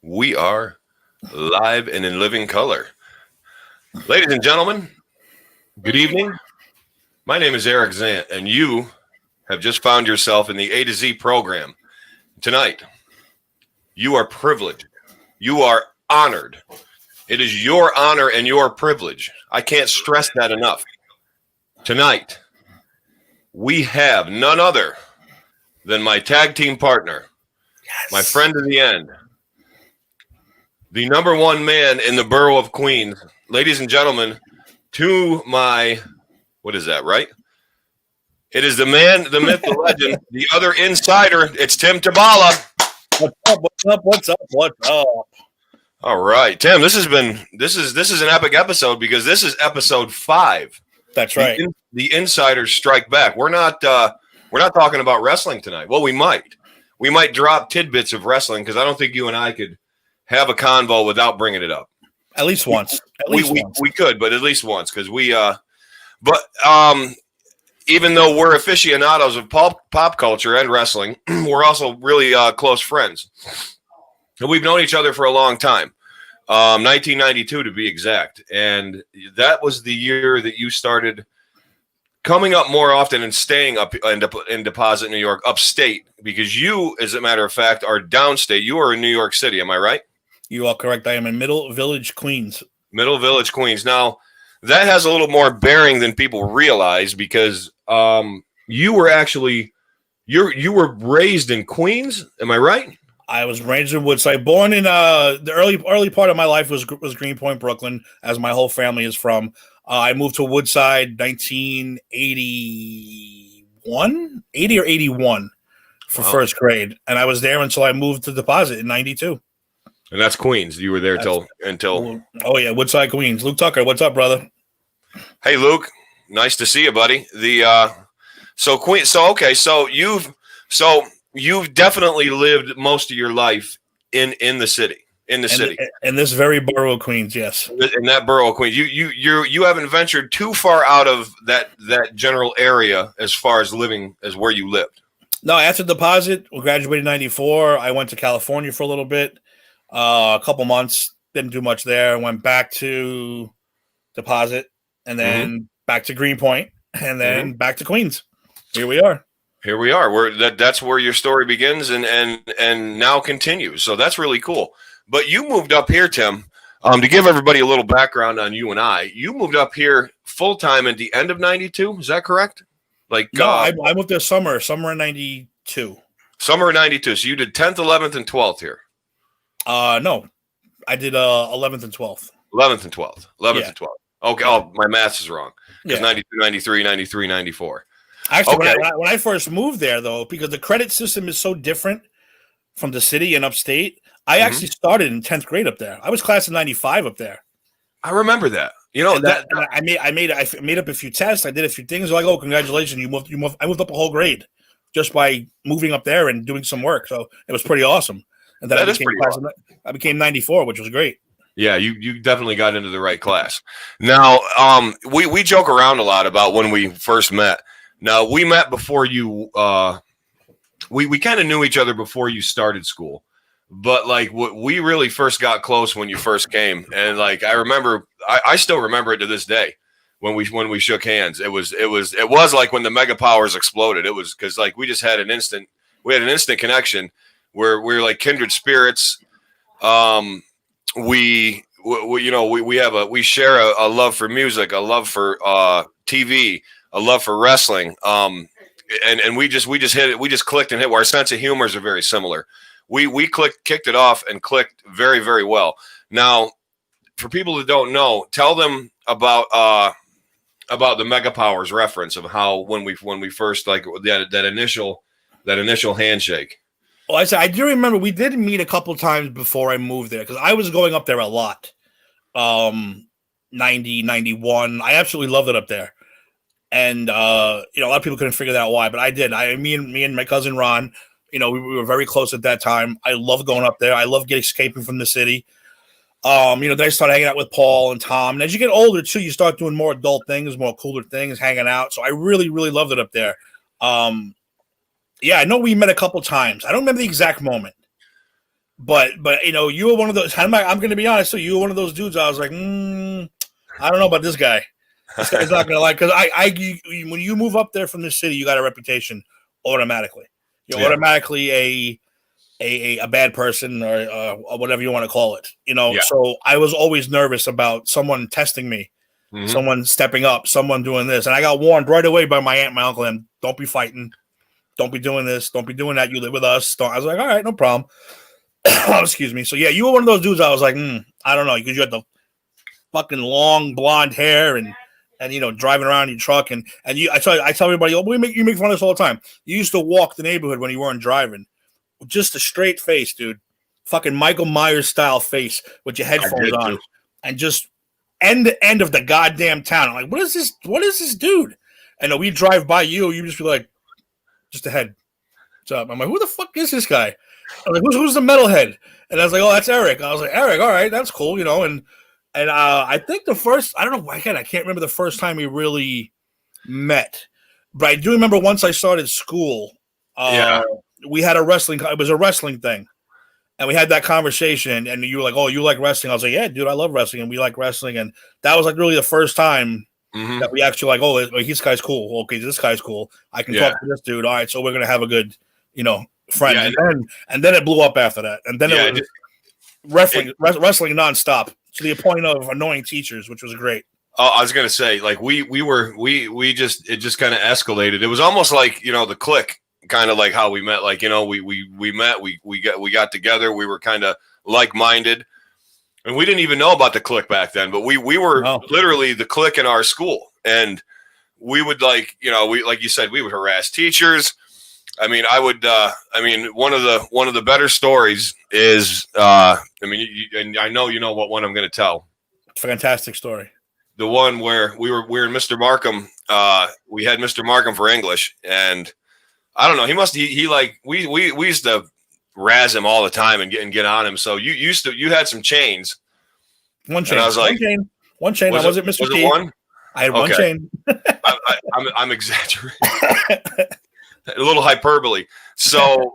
We are live and in living color. Ladies and gentlemen, good evening. My name is Eric Zant, and you have just found yourself in the A2Z program. Tonight, you are privileged. You are honored. It is your honor and your privilege. I can't stress that enough. Tonight, we have none other than my tag team partner, my friend in the end, the number one man in the borough of Queens. Ladies and gentlemen, to my, what is that, right? It is the man, the myth, the legend, the other insider. It's Tim Tabala. What's up? What's up? What's up? What's up? All right, Tim. This is an epic episode because this is episode 5. That's right. The insiders strike back. We're not talking about wrestling tonight. Well, we might drop tidbits of wrestling because I don't think you and I could have a convo without bringing it up. At least once. We could, but at least once because even though we're aficionados of pop culture and wrestling, we're also really close friends. And we've known each other for a long time, 1992 to be exact. And that was the year that you started coming up more often and staying up in Deposit, New York, upstate, because you, as a matter of fact, are downstate. You are in New York City. Am I right? You are correct. I am in Middle Village, Queens. Middle Village, Queens. Now, that has a little more bearing than people realize because you were actually you were raised in Queens. Am I right? I was raised in Woodside. Born in the early part of my life was Greenpoint, Brooklyn, as my whole family is from. I moved to Woodside 1981, 80 or 81 for first grade, and I was there until I moved to Deposit in 92. And that's Queens. You were there until. Oh yeah, Woodside, Queens. Luke Tucker, what's up, brother? Hey, Luke. Nice to see you, buddy. So Queens. So you've definitely lived most of your life in the city. In this very borough of Queens, yes. In that borough of Queens, you haven't ventured too far out of that general area as far as living as where you lived. No, after Deposit, we graduated in 94. I went to California for a little bit. A couple months, didn't do much there. Went back to Deposit, and then back to Greenpoint, and then back to Queens. Here we are. That's where your story begins and now continues. So that's really cool. But you moved up here, Tim. To give everybody a little background on you and I, you moved up here full time at the end of 92. Is that correct? No, I moved there summer in 92. Summer of 92. So you did 10th, 11th, and 12th here. No, I did 11th and 12th. 11th and 12th. 11th and 12th. Okay. Oh, my math is wrong. Because 92, 93, 93, 94. Actually, when I first moved there, though, because the credit system is so different from the city and upstate, I actually started in 10th grade up there. I was class of 95 up there. I remember that. You know, I made up a few tests. I did a few things. They're like, oh, congratulations, you moved. I moved up a whole grade just by moving up there and doing some work. So it was pretty awesome. And then I became 94, which was great. Yeah, you definitely got into the right class. Now, we joke around a lot about when we first met. Now, we met before you we kind of knew each other before you started school. But like we really first got close when you first came. And like I still remember it to this day when we shook hands. It was like when the mega powers exploded. It was because like we had an instant connection where we're like kindred spirits. We share a love for music, a love for TV, a love for wrestling. And we just hit it. We just clicked and hit. Our sense of humors are very similar. We kicked it off and clicked very, very well. Now, for people that don't know, tell them about the Mega Powers reference of how when we first like that initial handshake. Well, I do remember we did meet a couple times before I moved there because I was going up there a lot. 90, 91. I absolutely loved it up there. And, a lot of people couldn't figure out why, but I did. Me and my cousin Ron, we were very close at that time. I love going up there. I love escaping from the city. Then I started hanging out with Paul and Tom. And as you get older, too, you start doing more adult things, more cooler things, hanging out. So I really, really loved it up there. I know we met a couple times. I don't remember the exact moment. But you were one of those. I'm going to be honest. So you were one of those dudes. I was like, I don't know about this guy. This guy's not going to like, because when you move up there from the city, you got a reputation automatically. You're automatically a bad person or whatever you want to call it. So I was always nervous about someone testing me, someone stepping up, someone doing this, and I got warned right away by my aunt, and my uncle, and don't be fighting, don't be doing this, don't be doing that. You live with us. I was like, all right, no problem. Excuse me. So yeah, you were one of those dudes. I was like, I don't know, because you had the fucking long blonde hair and driving around in your truck and I tell everybody, you make fun of this all the time. You used to walk the neighborhood when you weren't driving, just a straight face, dude, fucking Michael Myers style face with your headphones on, and just end to end of the goddamn town. I'm like, what is this dude? And we drive by you just be like, just ahead. What's up? I'm like, who the fuck is this guy? I'm like, who's the metalhead? And I was like, oh, that's Eric. I was like, Eric, all right, that's cool, and I think the first, I don't know, again, I can't remember the first time we really met, but I do remember once I started school, we had it was a wrestling thing, and we had that conversation, and you were like, oh, you like wrestling? I was like, yeah, dude, I love wrestling, and we like wrestling, and that was like really the first time that we actually like, oh, this guy's cool. Okay, this guy's cool. I can talk to this dude. All right, so we're going to have a good, friend. Yeah, and then it blew up after that, and then it was wrestling nonstop, to the point of annoying teachers, which was great. Oh, I was gonna say, like it just kind of escalated. It was almost like the clique, kind of like how we met. Like we met, we got together. We were kind of like minded, and we didn't even know about the clique back then. But we were literally the clique in our school, and we would like you said, we would harass teachers. I mean, one of the better stories is, and I know you know what one I'm going to tell. Fantastic story. The one where we were in Mr. Markham. We had Mr. Markham for English, and I don't know. We used to razz him all the time and get on him. So you had some chains. One chain. And I was like, one chain. I wasn't Mr. Was T. it one? I had one chain. I'm exaggerating. A little hyperbole. So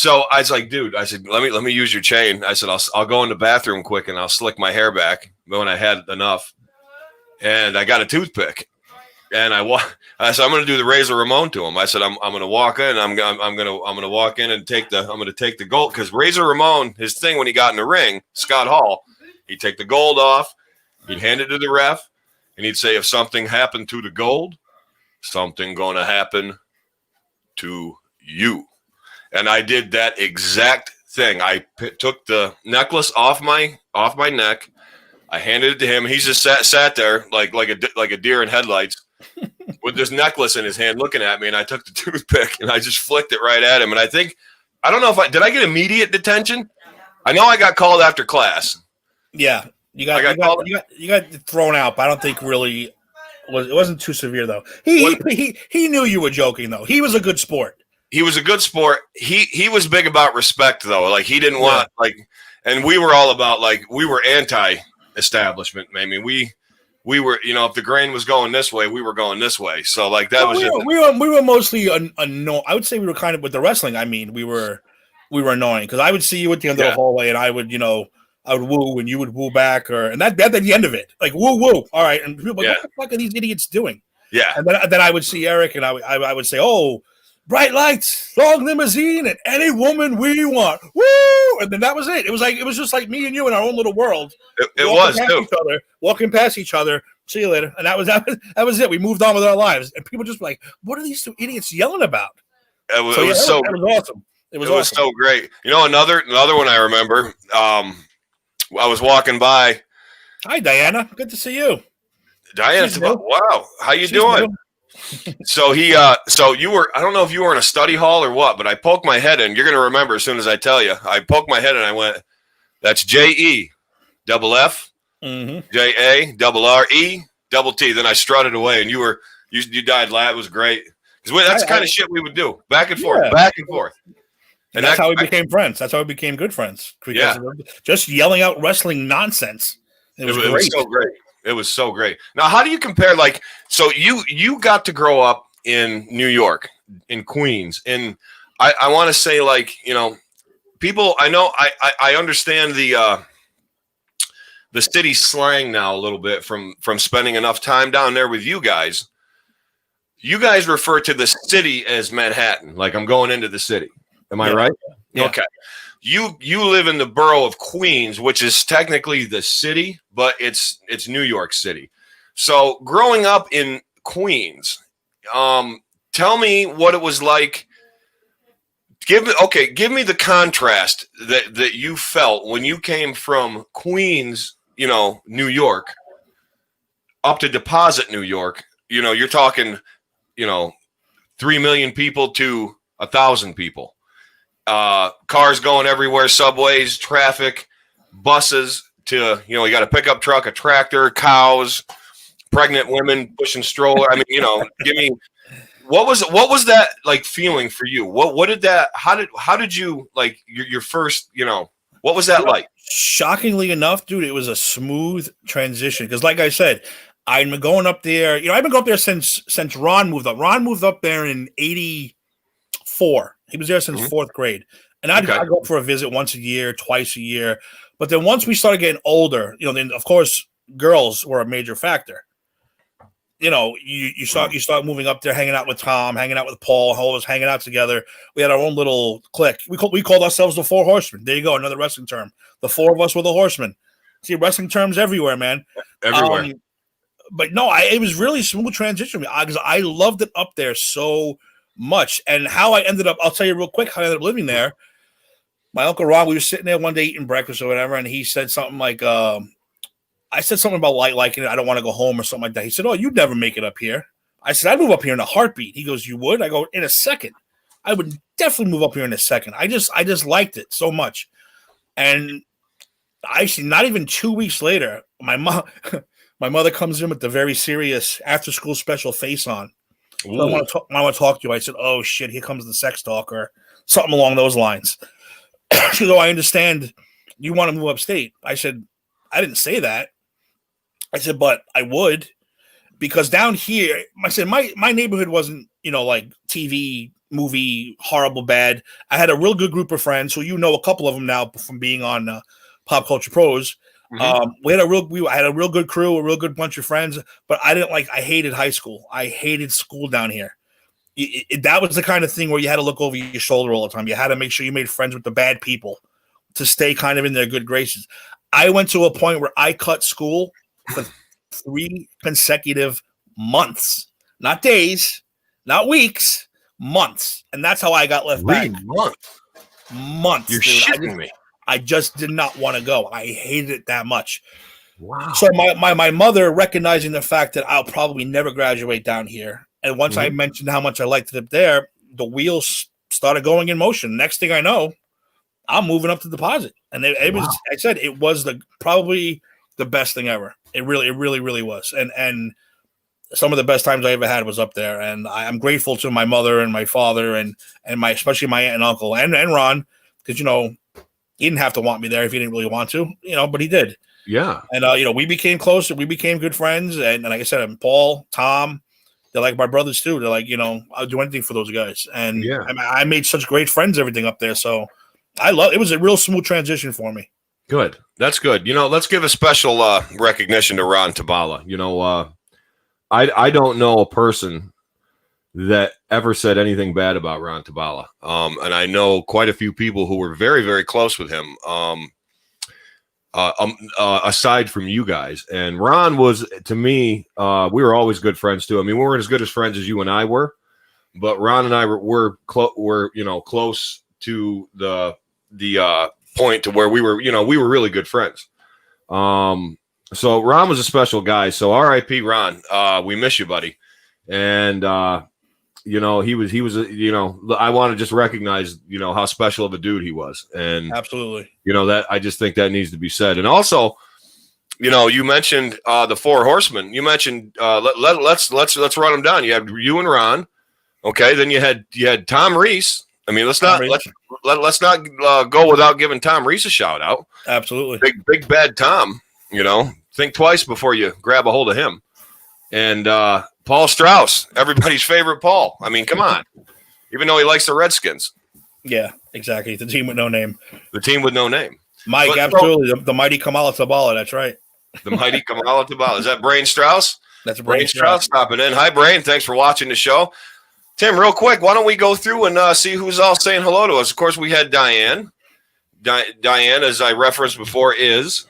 I was like, dude, I said, let me use your chain. I said, I'll go in the bathroom quick and I'll slick my hair back when I had enough. And I got a toothpick, and I said, I'm going to do the Razor Ramon to him. I said, I'm going to walk in. I'm going to walk in and I'm going to take the gold, because Razor Ramon, his thing when he got in the ring, Scott Hall, he'd take the gold off, he'd hand it to the ref, and he'd say, if something happened to the gold, something going to happen to you. And I did that exact thing. I took the necklace off my neck. I handed it to him. He's just sat there like a deer in headlights with this necklace in his hand looking at me. And I took the toothpick and I just flicked it right at him. And I don't know if did I get immediate detention? I know I got called after class. Yeah, you got thrown out, but I don't think really it wasn't too severe though. He knew you were joking though. He was a good sport. He was a good sport. He was big about respect though. Like he didn't want and we were all about we were anti-establishment. I mean, we were, if the grain was going this way, we were going this way. So we were mostly annoying. I would say we were kind of with the wrestling. I mean, we were annoying because I would see you at the end of the hallway, and I would woo, and you would woo back, and that's the end of it. Like woo woo, all right. And people, what the fuck are these idiots doing? Yeah. And then I would see Eric, and I would say, oh, bright lights, long limousine, and any woman we want. Woo! And then that was it. It was just like me and you in our own little world. It was too. Walking past each other. See you later. And that was it. We moved on with our lives. And people just were like, what are these two idiots yelling about? It was awesome. It was so great. Another one I remember. I was walking by. Hi, Diana. Good to see you. Diana, wow. How you doing? New. So you were, I don't know if you were in a study hall or what, but I poked my head in. You're going to remember as soon as I tell you. I poked my head and I went, that's JEFF, JARRE, Then I strutted away, and you died laughing. It was great. Because that's the kind of shit we would do. Back and forth, back and forth. And that's how we became friends. That's how we became good friends. Because just yelling out wrestling nonsense. It was so great. It was so great. Now, how do you compare? So you got to grow up in New York, in Queens, and I want to say, people, I know, I understand the city slang now a little bit from spending enough time down there with you guys. You guys refer to the city as Manhattan, like I'm going into the city. Am I right? Yeah. Okay. You live in the borough of Queens, which is technically the city, but it's New York City. So growing up in Queens, tell me what it was like. Give me the contrast that you felt when you came from Queens, New York, up to Deposit, New York. You're talking, 3 million people to 1,000 people. Cars going everywhere, subways, traffic, buses to, you got a pickup truck, a tractor, cows, pregnant women pushing stroller. I mean, give me what was that like feeling for you? What did that? How did you like your first? What was that like? Shockingly enough, dude, it was a smooth transition because, like I said, I've been going up there. I've been going up there since Ron moved up. Ron moved up there in '84. He was there since fourth grade, and I'd go up for a visit once a year, twice a year. But then once we started getting older, then of course girls were a major factor. You start moving up there, hanging out with Tom, hanging out with Paul, all of us hanging out together. We had our own little clique. We called ourselves the Four Horsemen. There you go, another wrestling term. The four of us were the Horsemen. See, wrestling terms everywhere, man. Everywhere. But no, it was really a smooth transition because I loved it up there so much. And how I ended up, I'll tell you real quick how I ended up living there. My Uncle Ron, we were sitting there one day eating breakfast or whatever, and he said something like, I said something about liking it. I don't want to go home or something like that. He said, "Oh, you'd never make it up here." I said, "I'd move up here in a heartbeat." He goes, "You would?" I go, "In a second. I would definitely move up here in a second." I just liked it so much. And actually, not even 2 weeks later, my mother comes in with the very serious after-school special face on. So I want to talk to you. I said, "Oh shit, here comes the sex talk," or something along those lines. She goes, "Oh, I understand you want to move upstate." I said, "I didn't say that." I said, "But I would, because down here," I said, my neighborhood wasn't, like TV, movie, horrible, bad. I had a real good group of friends who, a couple of them now from being on Pop Culture Pros. I had a real good crew, a real good bunch of friends, but I hated high school. I hated school down here. That was the kind of thing where you had to look over your shoulder all the time. You had to make sure you made friends with the bad people to stay kind of in their good graces. I went to a point where I cut school for 3 consecutive months, not days, not weeks, months. And that's how I got left back. Months. You're shitting me. I just did not want to go. I hated it that much. Wow. So my mother, recognizing the fact that I'll probably never graduate down here, and once I mentioned how much I liked it up there, the wheels started going in motion. Next thing I know, I'm moving up to Deposit. And it was, I said, it was probably the best thing ever. It really was. And some of the best times I ever had was up there. And I'm grateful to my mother and my father and especially my aunt and uncle and Ron, because, he didn't have to want me there if he didn't really want to, but he did. Yeah. And, we became closer. We became good friends. And like I said, Paul, Tom, they're like my brothers too. They're like, I'll do anything for those guys. And I made such great friends, everything up there. So it was a real smooth transition for me. Good. That's good. Let's give a special recognition to Ron Tabala. I don't know a person that ever said anything bad about Ron Tabala. And I know quite a few people who were very, very close with him, aside from you guys. And Ron was, to me, we were always good friends too. I mean, we weren't as good as friends as you and I were, but Ron and I were close to the point to where we were really good friends. So Ron was a special guy. So R.I.P. Ron. We miss you, buddy. And he was I want to just recognize how special of a dude he was. And absolutely, that I just think that needs to be said. And also, you mentioned the Four Horsemen. You mentioned let's run them down. You had you and Ron. Okay, then you had Tom Reese. I mean, let's not go without giving Tom Reese a shout out. Absolutely, big bad Tom. Think twice before you grab a hold of him. And Paul Strauss, everybody's favorite Paul. I mean, come on. Even though he likes the Redskins. Yeah. Exactly. The team with no name. The team with no name. Mike, But, absolutely. The mighty Kamala Tabala. That's right. The mighty Kamala Tabala. Is that Brain Strauss? That's Brain Strauss stopping in. Hi, Brain. Thanks for watching the show. Tim, real quick, why don't we go through and see who's all saying hello to us? Of course, we had Diane. Diane, as I referenced before, is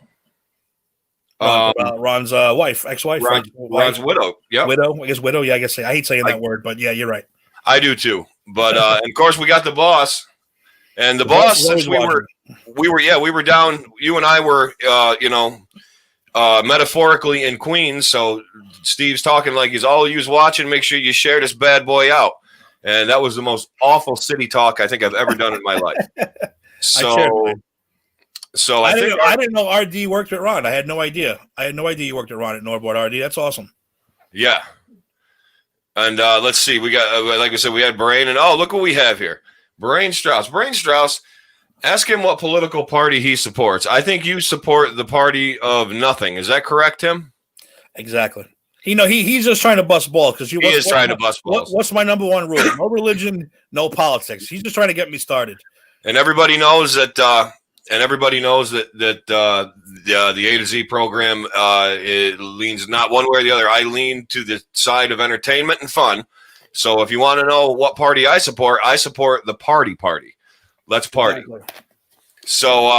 Ron's wife, ex-wife. Ron's widow. Yeah. Widow. I guess widow. Yeah, I guess I hate saying that word, but yeah, you're right. I do too. But and of course, we got the boss. And the boss, since we were down, you and I were, metaphorically in Queens. So Steve's talking like he's all you watching. Make sure you share this bad boy out. And that was the most awful city talk I think I've ever done in my life. So I didn't know RD worked with Ron. I had no idea. You worked at Ron at Norboard RD. That's awesome. Yeah. And let's see. We got, like I said, we had Brain. And look what we have here. Brain Strauss. Ask him what political party he supports. I think you support the party of nothing. Is that correct, Tim? Exactly. He's just trying to bust balls because he is trying to bust balls. What's my number one rule? No religion, no politics. He's just trying to get me started. And everybody knows that. The A2Z program it leans not one way or the other. I lean to the side of entertainment and fun. So if you want to know what party I support the party. Let's party. Exactly. So,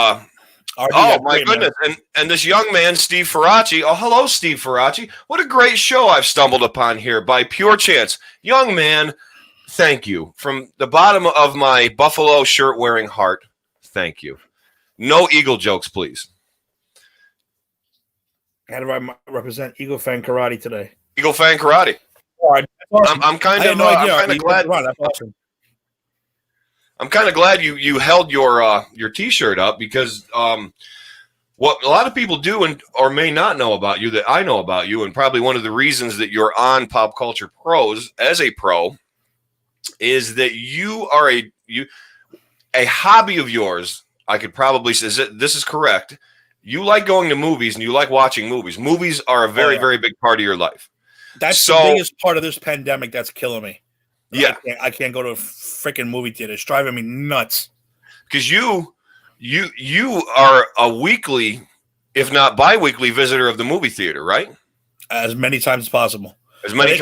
my goodness. And this young man, Steve Faraci. Oh, hello, Steve Faraci. What a great show I've stumbled upon here by pure chance. Young man, thank you. From the bottom of my Buffalo shirt-wearing heart, thank you. No Eagle jokes, please. How do I represent Eagle Fan Karate today? Eagle Fan Karate. Awesome. I'm kind of glad. That's awesome. I'm kind of glad you held your T-shirt up because what a lot of people do or may not know about you that I know about you, and probably one of the reasons that you're on Pop Culture Pros as a pro is that you are a hobby of yours. I could probably say this is correct. You like going to movies and you like watching movies. Movies are a very, very big part of your life. That's the biggest part of this pandemic that's killing me. Yeah. I can't go to a freaking movie theater. It's driving me nuts. Because you are a weekly, if not bi-weekly, visitor of the movie theater, right? As many times as possible. When they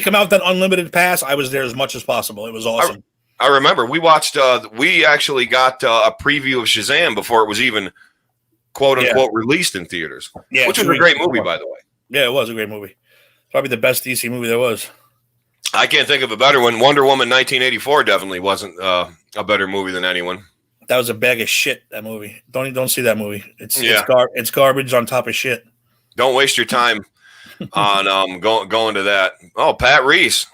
come out with that unlimited pass, I was there as much as possible. It was awesome. I remember we watched. We actually got a preview of Shazam before it was even quote unquote released in theaters. Yeah, which was a great movie, by the way. Yeah, it was a great movie. Probably the best DC movie there was. I can't think of a better one. Wonder Woman 1984 definitely wasn't a better movie than anyone. That was a bag of shit. That movie. Don't see that movie. It's garbage on top of shit. Don't waste your time on going to that. Oh, Pat Reese.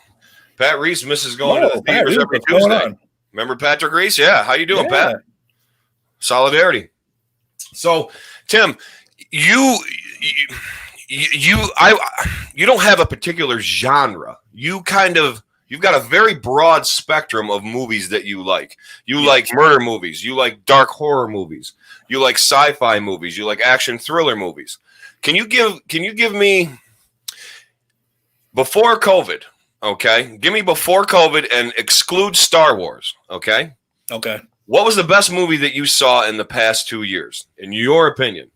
Pat Reese misses going to the theaters every Tuesday. Remember Patrick Reese? Yeah. How you doing, Pat? Solidarity. So, Tim, you don't have a particular genre. You've got a very broad spectrum of movies that you like. You like murder movies. You like dark horror movies. You like sci-fi movies. You like action thriller movies. Can you give me before COVID? Okay, give me before COVID and exclude Star Wars. Okay. Okay. What was the best movie that you saw in the past 2 years, in your opinion?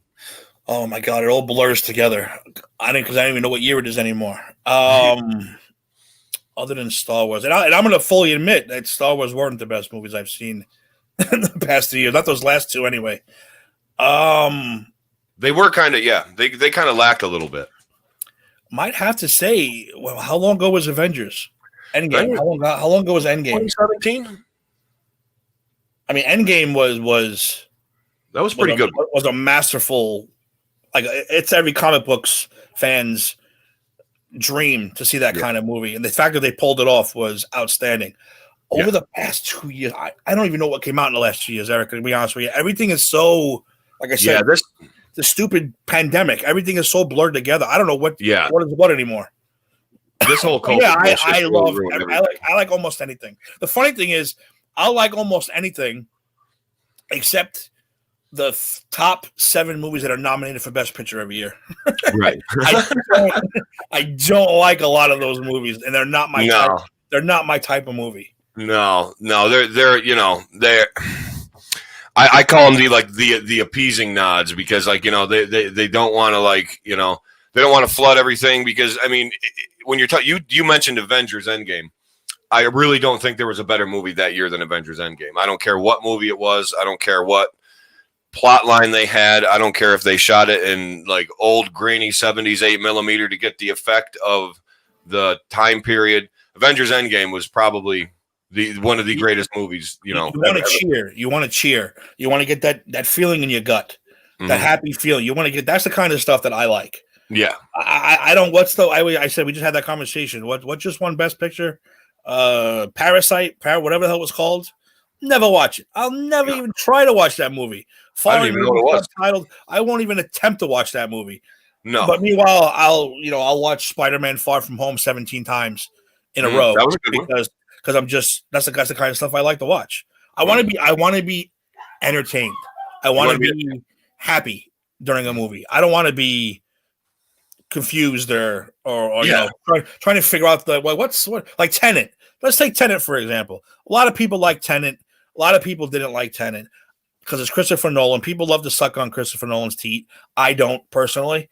Oh my God, it all blurs together. Because I don't even know what year it is anymore. Other than Star Wars, and I'm going to fully admit that Star Wars weren't the best movies I've seen in the past 2 years. Not those last two, anyway. They were kind of They kind of lacked a little bit. Might have to say, well, how long ago was Avengers? Endgame. How long ago was Endgame? 2017. I mean, Endgame was pretty good. Was a masterful. Like, it's every comic books fan's dream to see that kind of movie, and the fact that they pulled it off was outstanding. Over the past 2 years, I don't even know what came out in the last 2 years, Eric. To be honest with you, everything is so, like I said, the stupid pandemic. Everything is so blurred together. I don't know what is what anymore. This whole COVID. I like almost anything. The funny thing is, I like almost anything except the top 7 movies that are nominated for Best Picture every year. Right. I don't like a lot of those movies, and they're not my type. They're not my type of movie. No, they're they're. I call them the appeasing nods because they don't want to they don't want to flood everything because I mean when you're you mentioned Avengers Endgame. I really don't think there was a better movie that year than Avengers Endgame. I don't care what movie it was. I don't care what plot line they had. I don't care if they shot it in like old grainy 70s 8mm to get the effect of the time period. Avengers Endgame was probably one of the greatest movies, You want to cheer. You want to cheer. You want to get that feeling in your gut, that happy feeling. You want to get. That's the kind of stuff that I like. Yeah. I don't. What's the? I said we just had that conversation. What just won Best Picture? Parasite, whatever the hell it was called. Never watch it. I'll never even try to watch that movie. I don't even know what it was. Subtitled. I won't even attempt to watch that movie. No. But meanwhile, I'll watch Spider-Man: Far From Home 17 times in a row. That was a good one. Because I'm just that's the kind of stuff I like to watch. I want to be entertained. I want to be happy during a movie. I don't want to be confused or trying to figure out what like Tenet. Let's take Tenet for example. A lot of people like Tenet. A lot of people didn't like Tenet because it's Christopher Nolan. People love to suck on Christopher Nolan's teeth. I don't personally.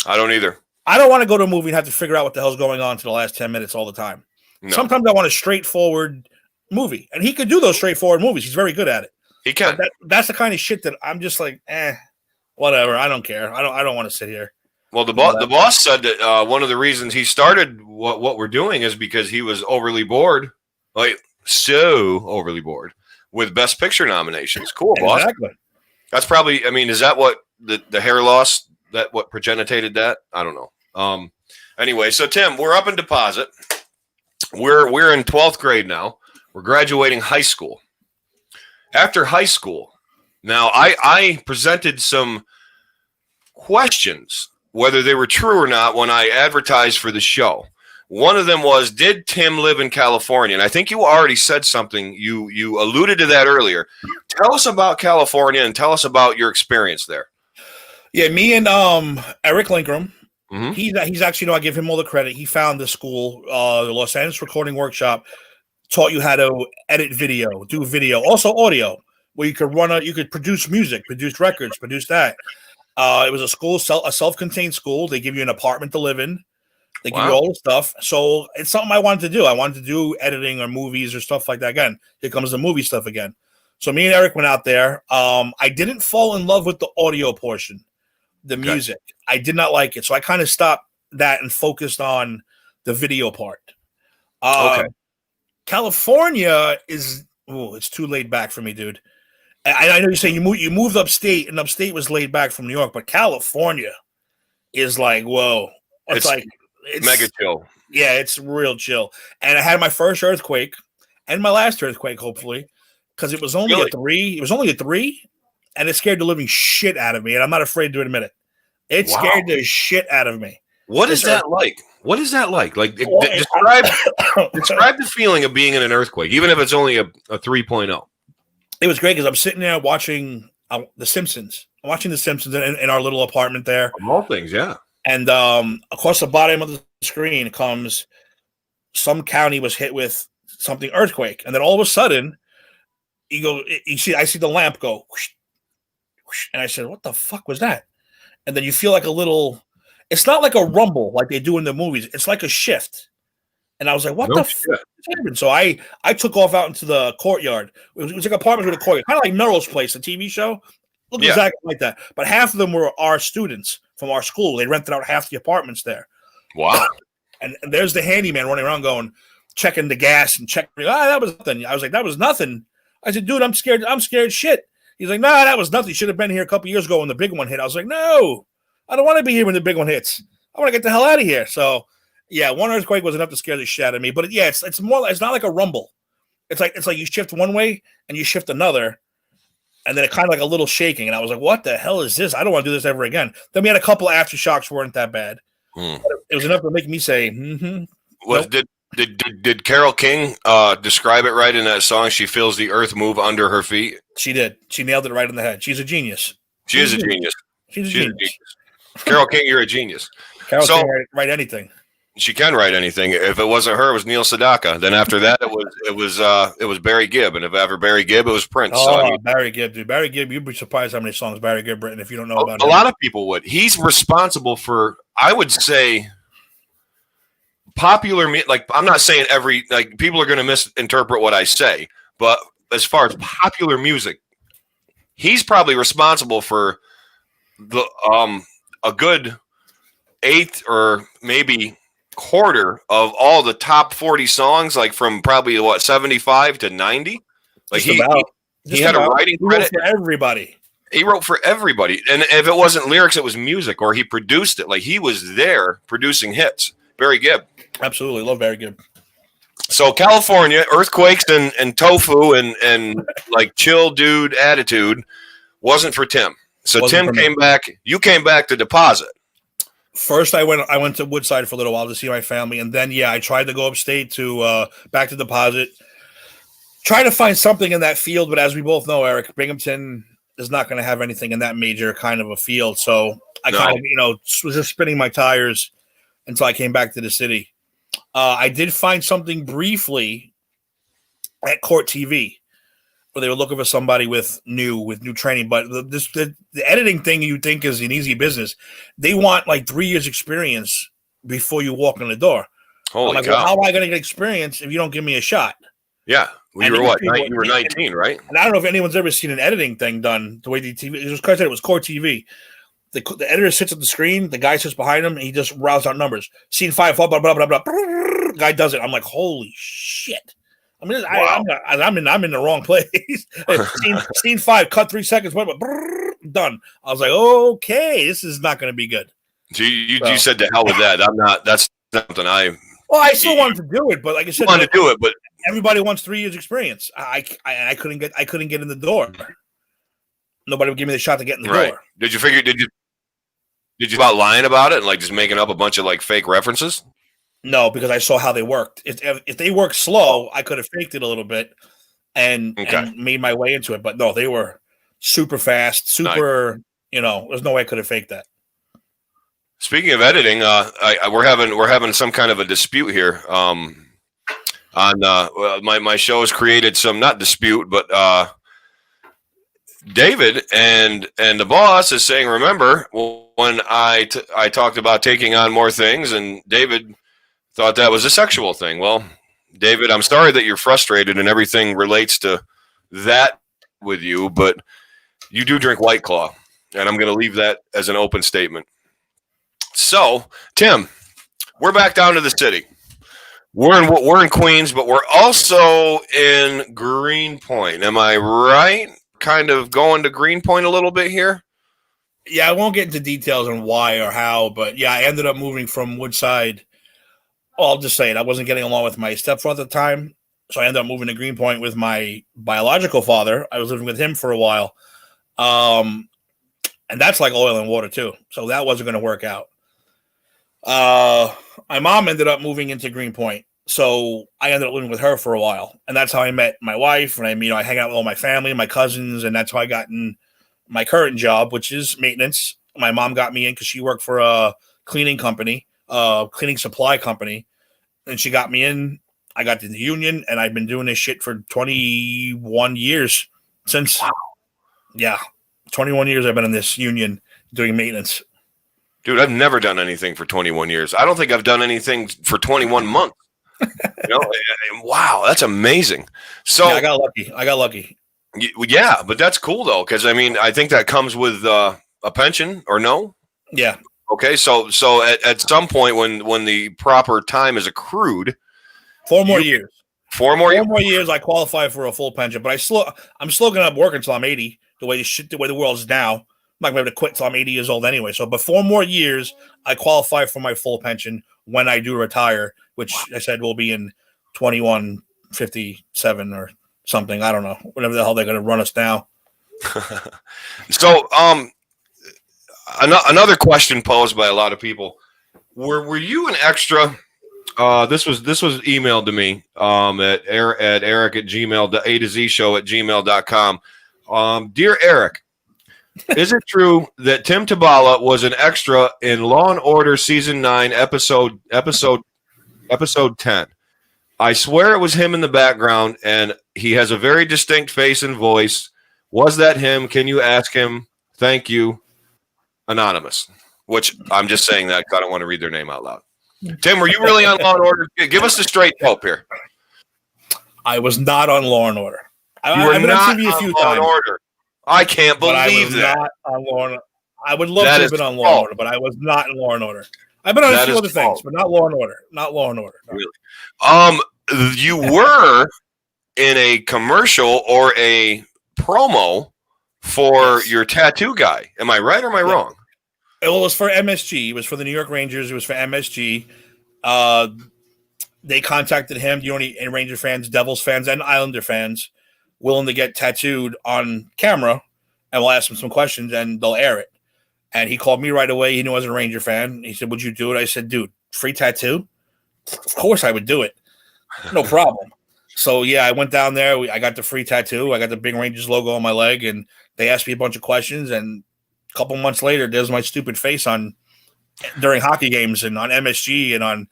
I don't either. I don't want to go to a movie and have to figure out what the hell's going on to the last 10 minutes all the time. No. Sometimes I want a straightforward movie, and he could do those straightforward movies. He's very good at it. He can. That's the kind of shit that I'm just like, whatever. I don't care. I don't want to sit here. Well, the boss said that one of the reasons he started what we're doing is because he was overly bored, like so overly bored with Best Picture nominations. Cool, boss. Exactly. That's probably. I mean, is that what the hair loss that what progenitated that? I don't know. Anyway, so Tim, we're up in deposit. We're in 12th grade now. We're graduating high school. After high school, now I presented some questions, whether they were true or not, when I advertised for the show. One of them was, did Tim live in California? And I think you already said something. You alluded to that earlier. Tell us about California and tell us about your experience there. Yeah, me and Eric Linkram. Mm-hmm. He's actually, I give him all the credit. He found the school, the Los Angeles Recording Workshop, taught you how to edit video, do video, also audio, where you could produce music, produce records, produce that. It was a self-contained school. They give you an apartment to live in. They give you all the stuff. So it's something I wanted to do. I wanted to do editing or movies or stuff like that. Again, here comes the movie stuff again. So me and Eric went out there. I didn't fall in love with the audio portion. The music. I did not like it. So I kind of stopped that and focused on the video part. California it's too laid back for me, dude. I know you say you moved upstate, and upstate was laid back from New York, but California is like, whoa. It's mega chill. Yeah, it's real chill. And I had my first earthquake and my last earthquake, hopefully, because it was only a 3. It was only a 3. And it scared the living shit out of me, and I'm not afraid to admit it. It scared the shit out of me. What is that like? What is that like? Like, describe the feeling of being in an earthquake, even if it's only a 3.0. It was great because I'm sitting there watching The Simpsons. I'm watching The Simpsons in our little apartment there. Of all things, yeah. And across the bottom of the screen comes some county was hit with something earthquake, and then all of a sudden, I see the lamp go. Whoosh, and I said, what the fuck was that? And then you feel like it's not like a rumble like they do in the movies. It's like a shift. And I was like, what the fuck happened? So I took off out into the courtyard. It was like apartments with a courtyard, kind of like Melrose Place, the TV show. Looked exactly like that. But half of them were our students from our school. They rented out half the apartments there. Wow. And there's the handyman running around checking the gas and checking. That was nothing. I was like, that was nothing. I said, dude, I'm scared shit. He's like, nah, that was nothing. You should have been here a couple years ago when the big one hit. I was like, no, I don't want to be here when the big one hits. I want to get the hell out of here. So, yeah, one earthquake was enough to scare the shit out of me. But yeah, it's more. It's not like a rumble. It's like you shift one way and you shift another, and then it kind of like a little shaking. And I was like, what the hell is this? I don't want to do this ever again. Then we had a couple of aftershocks, weren't that bad. But it was enough to make me say, Nope. Did Carole King describe it right in that song? She feels the earth move under her feet. She did. She nailed it right in the head. She's a genius. She's a genius. She's a genius. Carole King, you're a genius. Carole King write anything. She can write anything. If it wasn't her, it was Neil Sedaka. Then after that, it was Barry Gibb, and if ever Barry Gibb, it was Prince. So I Oh, mean, Barry Gibb, dude. Barry Gibb, you'd be surprised how many songs Barry Gibb written if you don't know about a him. lot of people would. He's responsible for, I would say, popular. Like, I'm not saying like people are going to misinterpret what I say, but as far as popular music, he's probably responsible for the a good eighth or maybe quarter of all the top 40 songs, like from probably 75 to 90. Like he had a writing credit for everybody. He wrote for everybody, and if it wasn't lyrics, it was music, or he produced it. Like, he was there producing hits. Barry Gibb. Absolutely love Barry Gibb. So California, earthquakes and tofu and like chill dude attitude wasn't for Tim. So Tim came back. You came back to Deposit. First, I went to Woodside for a little while to see my family, and then I tried to go upstate to back to Deposit. Try to find something in that field, but as we both know, Eric, Binghamton is not going to have anything in that major kind of a field. So I kind of was just spinning my tires until I came back to the city. I did find something briefly at Court TV where they were looking for somebody with new training, but the editing thing you think is an easy business. They want like 3 years experience before you walk in the door. Holy cow. Well, how am I going to get experience if you don't give me a shot? Yeah. Well, you were what? You were 19, right? And I don't know if anyone's ever seen an editing thing done the way the TV. It was because it was Court TV. The editor sits at the screen. The guy sits behind him, and he just rounds out numbers. Scene 5, blah blah blah blah blah. Guy does it. I'm like, holy shit! I mean, wow. I'm in the wrong place. scene 5, cut 3 seconds. Done. I was like, okay, this is not going to be good. You said to hell with that. I'm not. That's something I. Well, I still wanted to do it, but like I said, wanted to do it, but everybody wants 3 years experience. I couldn't get in the door. Nobody would give me the shot to get in the door. Did you about lying about it and like just making up a bunch of like fake references? No, because I saw how they worked. If they worked slow, I could have faked it a little bit and made my way into it. But no, they were super fast, super. Nice. There's no way I could have faked that. Speaking of editing, we're having some kind of a dispute here. On my show has created some, not dispute, but David and the boss is saying, remember when I talked about taking on more things, and David thought that was a sexual thing. Well, David, I'm sorry that you're frustrated and everything relates to that with you, but you do drink White Claw, and I'm going to leave that as an open statement. So, Tim, we're back down to the city. We're in Queens, but we're also in Greenpoint. Am I right? Kind of going to Greenpoint a little bit here? Yeah, I won't get into details on why or how, but yeah, I ended up moving from Woodside. Well, I'll just say it. I wasn't getting along with my stepfather at the time, so I ended up moving to Greenpoint with my biological father. I was living with him for a while. And that's like oil and water too. So that wasn't going to work out. My mom ended up moving into Greenpoint. So I ended up living with her for a while. And that's how I met my wife. And I hang out with all my family, my cousins. And that's how I got in my current job, which is maintenance. My mom got me in because she worked for a cleaning company, cleaning supply company. And she got me in. I got in the union. And I've been doing this shit for 21 years since. Wow. Yeah. 21 years I've been in this union doing maintenance. Dude, I've never done anything for 21 years. I don't think I've done anything for 21 months. Wow, that's amazing. So yeah, I got lucky. Yeah, but that's cool though, because I think that comes with a pension, or no? Yeah. Okay, so at some point when the proper time is accrued, 4 more years. 4 more years, I qualify for a full pension. But I'm still gonna have work until I'm 80. The way the world's now, I'm not gonna be able to quit until I'm 80 years old anyway. So, but 4 more years, I qualify for my full pension when I do retire, which I said will be in 2157 or something. I don't know, whatever the hell they're going to run us now. So, another question posed by a lot of people: Were you an extra? This was emailed to me at Eric at Gmail, A2Z show at gmail.com. Dear Eric, Is it true that Tim Tabala was an extra in Law and Order season 9, episode 10? I swear it was him in the background, and he has a very distinct face and voice. Was that him? Can you ask him? Thank you, Anonymous. Which I'm just saying that because I don't want to read their name out loud. Tim, were you really on Law and Order? Give us the straight dope here. I was not on Law and Order. You were I've been not on TV a few Law and times. Order. I can't But I believe was that. not on Law and Order. I would love That to is have been on Law false. and Order, but I was not in Law and Order. I've been on a That few is other false. things, but not Law and Order. Not Law and Order. No. Really? You were in a commercial or a promo for your tattoo guy. Am I right or am I wrong? Well, it was for MSG. It was for the New York Rangers. It was for MSG. They contacted him. Do you know any Ranger fans, Devils fans, and Islander fans willing to get tattooed on camera? And we'll ask him some questions, and they'll air it. And he called me right away. He knew I was a Ranger fan. He said, "Would you do it?" I said, "Dude, free tattoo? Of course I would do it. No problem." So, yeah, I went down there. I got the free tattoo. I got the big Rangers logo on my leg, and they asked me a bunch of questions. And a couple months later, there's my stupid face during hockey games and on MSG and on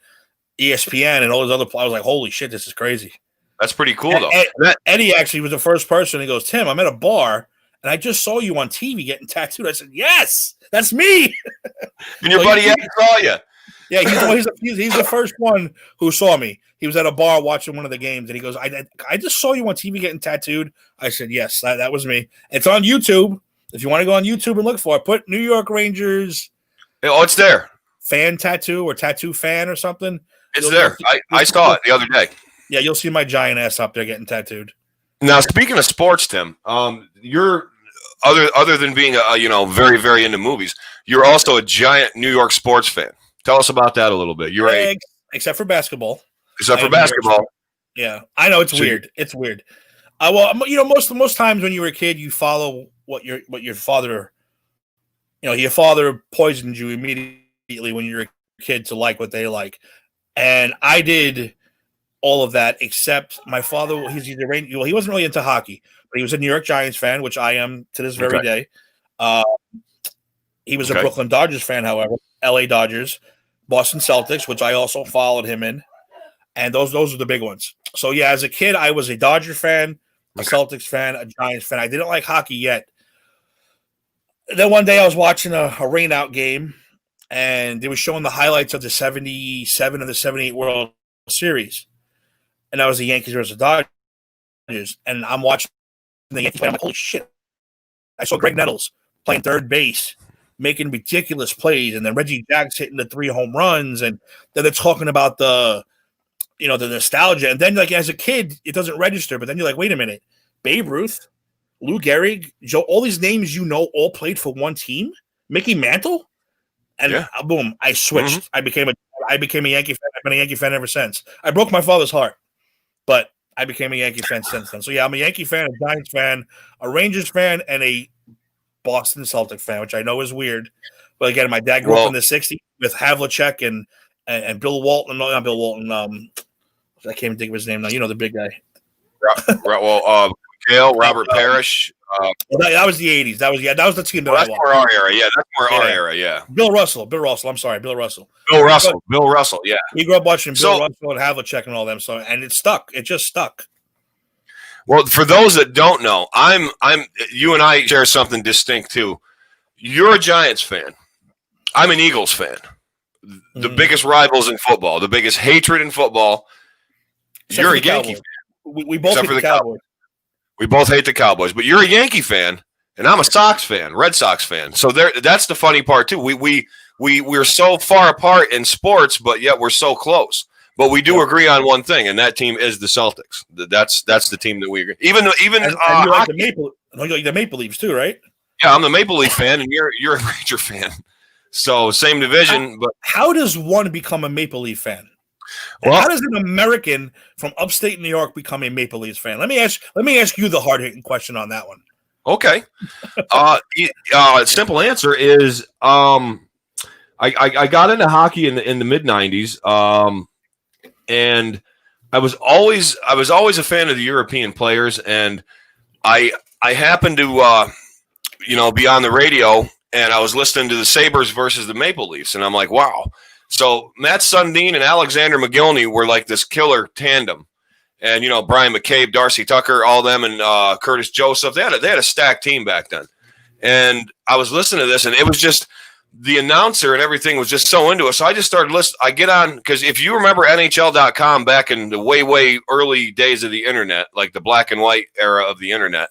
ESPN and all those other. I was like, holy shit, this is crazy. That's pretty cool, though. Eddie actually was the first person. He goes, "Tim, I'm at a bar, and I just saw you on TV getting tattooed." I said, "Yes, that's me." And your buddy Ed saw you. Yeah, he's the first one who saw me. He was at a bar watching one of the games, and he goes, I just saw you on TV getting tattooed." I said, "Yes, that was me." It's on YouTube. If you want to go on YouTube and look for it, put New York Rangers it's there. fan tattoo or tattoo fan or something. It's there. I saw it the other day. Yeah, you'll see my giant ass up there getting tattooed. Now, speaking of sports, Tim, you're other than being very, very into movies, you're also a giant New York sports fan. Tell us about that a little bit. Except for basketball. Except for basketball. Yeah, I know it's weird. It's weird. Well, most times when you were a kid, you follow what your father, your father poisoned you immediately when you were a kid to like what they like, and I did all of that except my father. He wasn't really into hockey, but he was a New York Giants fan, which I am to this very day. He was a Brooklyn Dodgers fan, however, LA Dodgers, Boston Celtics, which I also followed him in. And those are the big ones. So, yeah, as a kid, I was a Dodger fan, a Celtics fan, a Giants fan. I didn't like hockey yet. Then one day I was watching a rain-out game, and they were showing the highlights of the 77 and the 78 World Series. And that was the Yankees versus the Dodgers. And I'm watching the Yankees play. I'm like, holy shit. I saw Greg Nettles playing third base, making ridiculous plays, and then Reggie Jack's hitting the 3 home runs, and then they're talking about the nostalgia. And then, like, as a kid, it doesn't register, but then you're like, wait a minute, Babe Ruth, Lou Gehrig, Joe, all these names all played for one team, Mickey Mantle, and boom, I switched. Mm-hmm. I became a Yankee fan. I've been a Yankee fan ever since. I broke my father's heart, but I became a Yankee fan since then. So, yeah, I'm a Yankee fan, a Giants fan, a Rangers fan, and a Boston Celtic fan, which I know is weird. But again, my dad grew up in the 60s with Havlicek and Bill Walton. No, not Bill Walton. I can't even think of his name now. You know, the big guy. Robert Parrish. That was the 80s. That was the team that I watched. That's more our era. Yeah, that's more our era. Yeah. Bill Russell. I'm sorry, Bill Russell. Bill Russell. Yeah. We grew up watching Bill Russell and Havlicek and all them. So, and it stuck. It just stuck. Well, for those that don't know, you and I share something distinct too. You're a Giants fan. I'm an Eagles fan. The biggest rivals in football, the biggest hatred in football. You're a Yankee fan. We both hate the Cowboys. We both hate the Cowboys, but you're a Yankee fan, and I'm a Sox fan, Red Sox fan. So that's the funny part too. We're so far apart in sports, but yet we're so close. But we do agree on one thing, and that team is the Celtics. That's the team that we agree. Even you like the Maple Leafs too, right? Yeah, I'm the Maple Leaf fan, and you're a Ranger fan. So same division, but how does one become a Maple Leaf fan? Well, how does an American from upstate New York become a Maple Leafs fan? Let me ask you the hard-hitting question on that one. Okay. Simple answer is I got into hockey in the mid '90s, and I was always a fan of the European players, and I happened to be on the radio, and I was listening to the Sabres versus the Maple Leafs, and I'm like, wow. So Matt Sundin and Alexander McGillney were like this killer tandem. And, Brian McCabe, Darcy Tucker, all them, and Curtis Joseph. They had a stacked team back then. And I was listening to this, and it was just the announcer and everything was just so into it. So I just started listening. I get on, because if you remember NHL.com back in the way, way early days of the internet, like the black and white era of the internet,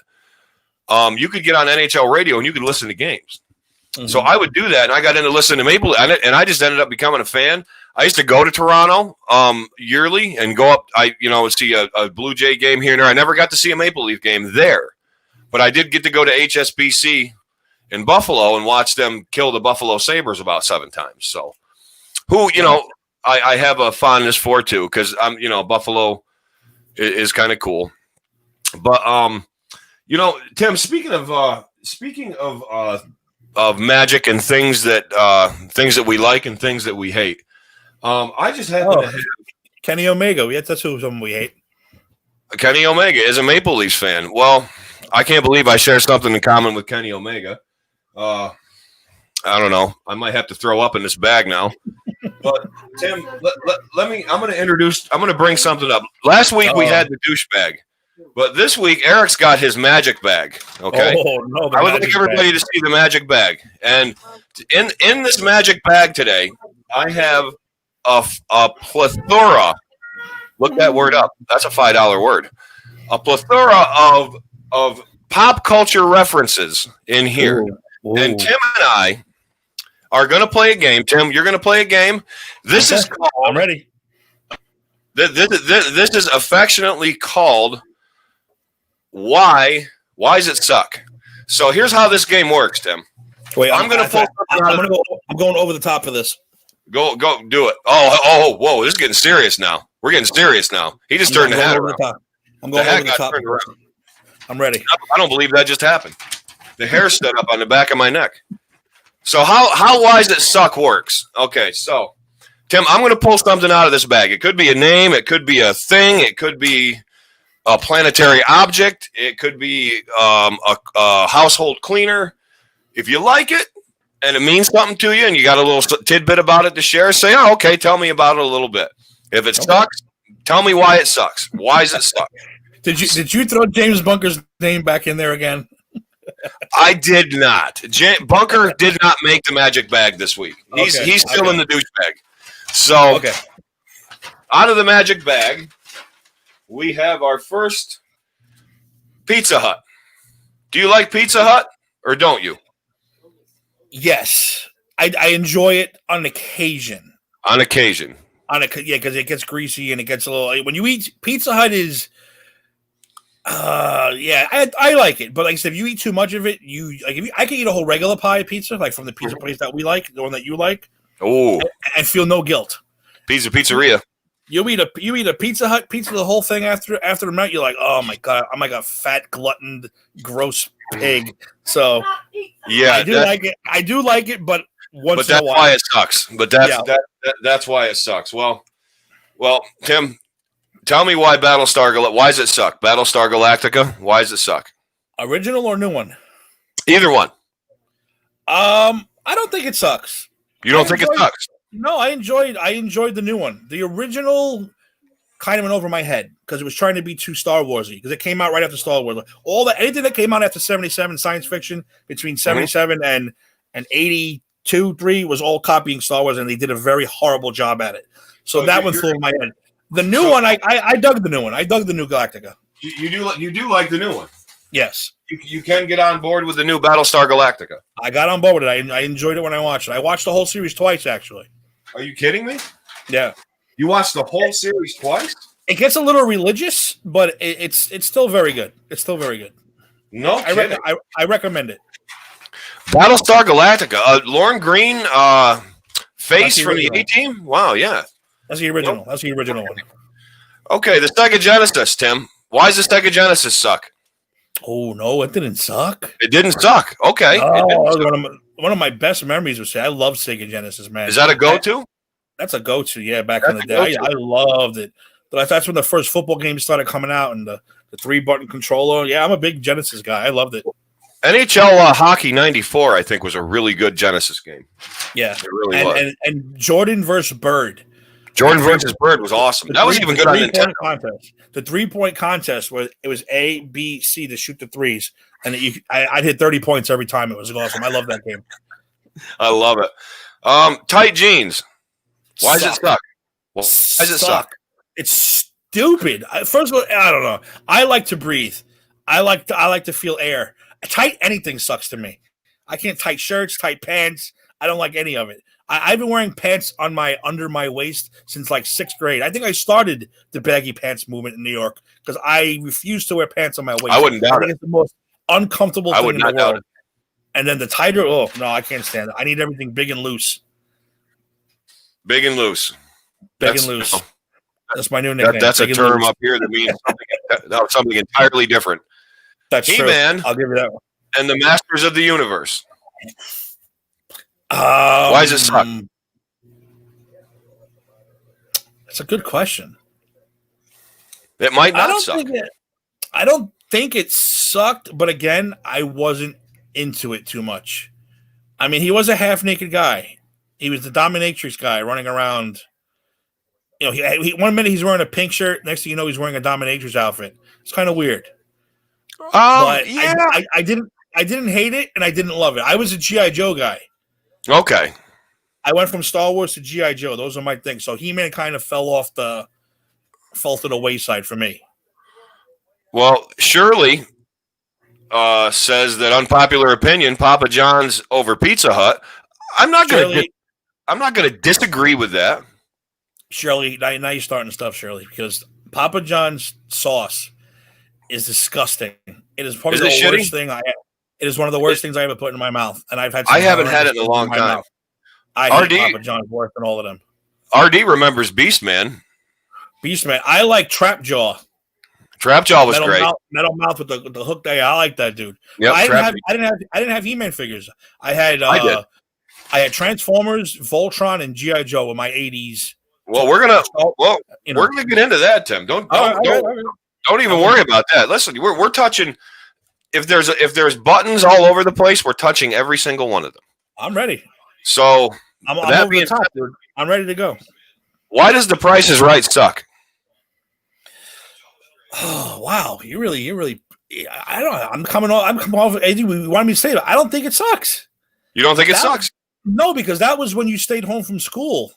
you could get on NHL radio and you could listen to games. Mm-hmm. So I would do that, and I got into listening to Maple, and I just ended up becoming a fan. I used to go to Toronto yearly and go up. I see a Blue Jay game here and there. I never got to see a Maple Leaf game there, but I did get to go to HSBC in Buffalo and watch them kill the Buffalo Sabres about 7 times. So, I have a fondness for too, because Buffalo is kind of cool. But Tim, speaking of magic and things that we like and things that we hate. I just happen to have Kenny Omega. That's who we hate. Kenny Omega is a Maple Leafs fan. Well, I can't believe I share something in common with Kenny Omega. I don't know. I might have to throw up in this bag now. But Tim, let me. I'm going to bring something up. Last week we had the douchebag, but this week Eric's got his magic bag. Okay. Oh no! I would like everybody to see the magic bag, and in this magic bag today, I have a plethora. Look that word up. That's a $5 word. A plethora of pop culture references in here. Ooh. And Tim and I are going to play a game. Tim, you're going to play a game. This is called. I'm ready. This is affectionately called Why Does It Suck? So here's how this game works, Tim. Wait, I'm going over the top for this. Go, do it. Oh, whoa! This is getting serious now. We're getting serious now. He just turned the hat around. I'm going over the top. I'm ready. I don't believe that just happened. The hair stood up on the back of my neck. So how Why Does It Suck works? Okay, so Tim, I'm going to pull something out of this bag. It could be a name. It could be a thing. It could be a planetary object. It could be a household cleaner. If you like it, and it means something to you, and you got a little tidbit about it to share, say, oh, okay, tell me about it a little bit. If it sucks, tell me why it sucks. Why does it suck? Did you throw James Bunker's name back in there again? I did not. Bunker did not make the magic bag this week. He's still in the douchebag. So, out of the magic bag, we have our first Pizza Hut. Do you like Pizza Hut or don't you? Yes, I enjoy it on occasion. On occasion, because it gets greasy and it gets a little. When you eat Pizza Hut is, I like it. But like I said, if you eat too much of it, I can eat a whole regular pie pizza, like from the pizza place that we like, the one that you like. Oh, and feel no guilt. Pizzeria. You eat a Pizza Hut pizza, the whole thing after the night. You're like, oh my god, I'm like a fat, gluttoned, gross pig. So yeah, I do like it, but once in a while. But that's why it sucks. But that's why it sucks. Well, Tim, tell me why Battlestar. Why does it suck? Battlestar Galactica. Why does it suck? Original or new one? Either one. I don't think it sucks. You don't think it sucks? No, I enjoyed the new one. The original kind of went over my head because it was trying to be too Star Warsy because it came out right after Star Wars. Anything that came out after 77 science fiction between 77 and 82, 3 was all copying Star Wars, and they did a very horrible job at it. So that one flew over my head. The new one, I dug the new one. I dug the new Galactica. You do like the new one? Yes. You can get on board with the new Battlestar Galactica. I got on board with it. I enjoyed it when I watched it. I watched the whole series twice, actually. Are you kidding me? Yeah. You watched the whole series twice? It gets a little religious, but it's still very good. It's still very good. No kidding. I recommend it. Battlestar Galactica. Lauren Green face from the A-Team? Wow, yeah. That's the original. Nope. That's the original one. Okay, the Sega Genesis, Tim. Why does the Sega Genesis suck? Oh, no, it didn't suck. It didn't suck. Okay. One of my best memories was I love Sega Genesis, man. Is that a go-to? That's a go-to, yeah, back in the day. I loved it. But that's when the first football games started coming out and the 3-button controller. Yeah, I'm a big Genesis guy. I loved it. NHL Hockey '94, I think, was a really good Genesis game. Yeah, it really was. And Jordan versus Bird. Jordan versus Bird was awesome. That was even good on Nintendo. The 3-point contest was A, B, C to shoot the threes, and I'd hit 30 points every time. It was awesome. I love that game. I love it. Tight jeans. Why does it suck? Why does it suck? It's stupid. First of all, I don't know. I like to breathe. I like to feel air. Tight anything sucks to me. I can't tight shirts, tight pants. I don't like any of it. I've been wearing pants under my waist since like 6th grade. I think I started the baggy pants movement in New York because I refuse to wear pants on my waist. I wouldn't doubt it. It's the most uncomfortable thing in the world. It. And then the tighter, oh no, I can't stand it. I need everything big and loose. Big and loose. Big and loose. That's my new nickname. That's a term up here that means something entirely different. That's true. He-Man, I'll give you that one. And the Masters of the Universe. Why does it suck? That's a good question. It might not suck. I don't think it sucked, but again, I wasn't into it too much. I mean, he was a half-naked guy. He was the dominatrix guy running around. You know, he 1 minute he's wearing a pink shirt, next thing you know, he's wearing a dominatrix outfit. It's kind of weird. But yeah. I didn't hate it and I didn't love it. I was a G.I. Joe guy. Okay. I went from Star Wars to G.I. Joe. Those are my things. So He-Man kind of fell to the wayside for me. Well, Shirley says that unpopular opinion, Papa John's over Pizza Hut. I'm not going to disagree with that. Shirley, now you're starting stuff, Shirley, because Papa John's sauce is disgusting. It is probably the worst thing It is one of the worst things I ever put in my mouth, and I've had. I haven't had it in a long time. I hate Papa John's worse than all of them. RD remembers Beastman. I like Trapjaw. Trapjaw was great. Metal mouth with the hook there. I like that dude. Yep, I didn't have He-Man figures. I had Transformers, Voltron, and G.I. Joe in my 80s. Well, we're gonna get into that, Tim. Don't even worry about that. Listen, we're touching. If there's buttons all over the place, we're touching every single one of them. I'm ready. So I'm over the top, dude. I'm ready to go. Why does The Price is Right suck? Oh wow, you really. I don't know. I'm coming off. You wanted me to say it. I don't think it sucks. You don't think it sucks? No, because that was when you stayed home from school.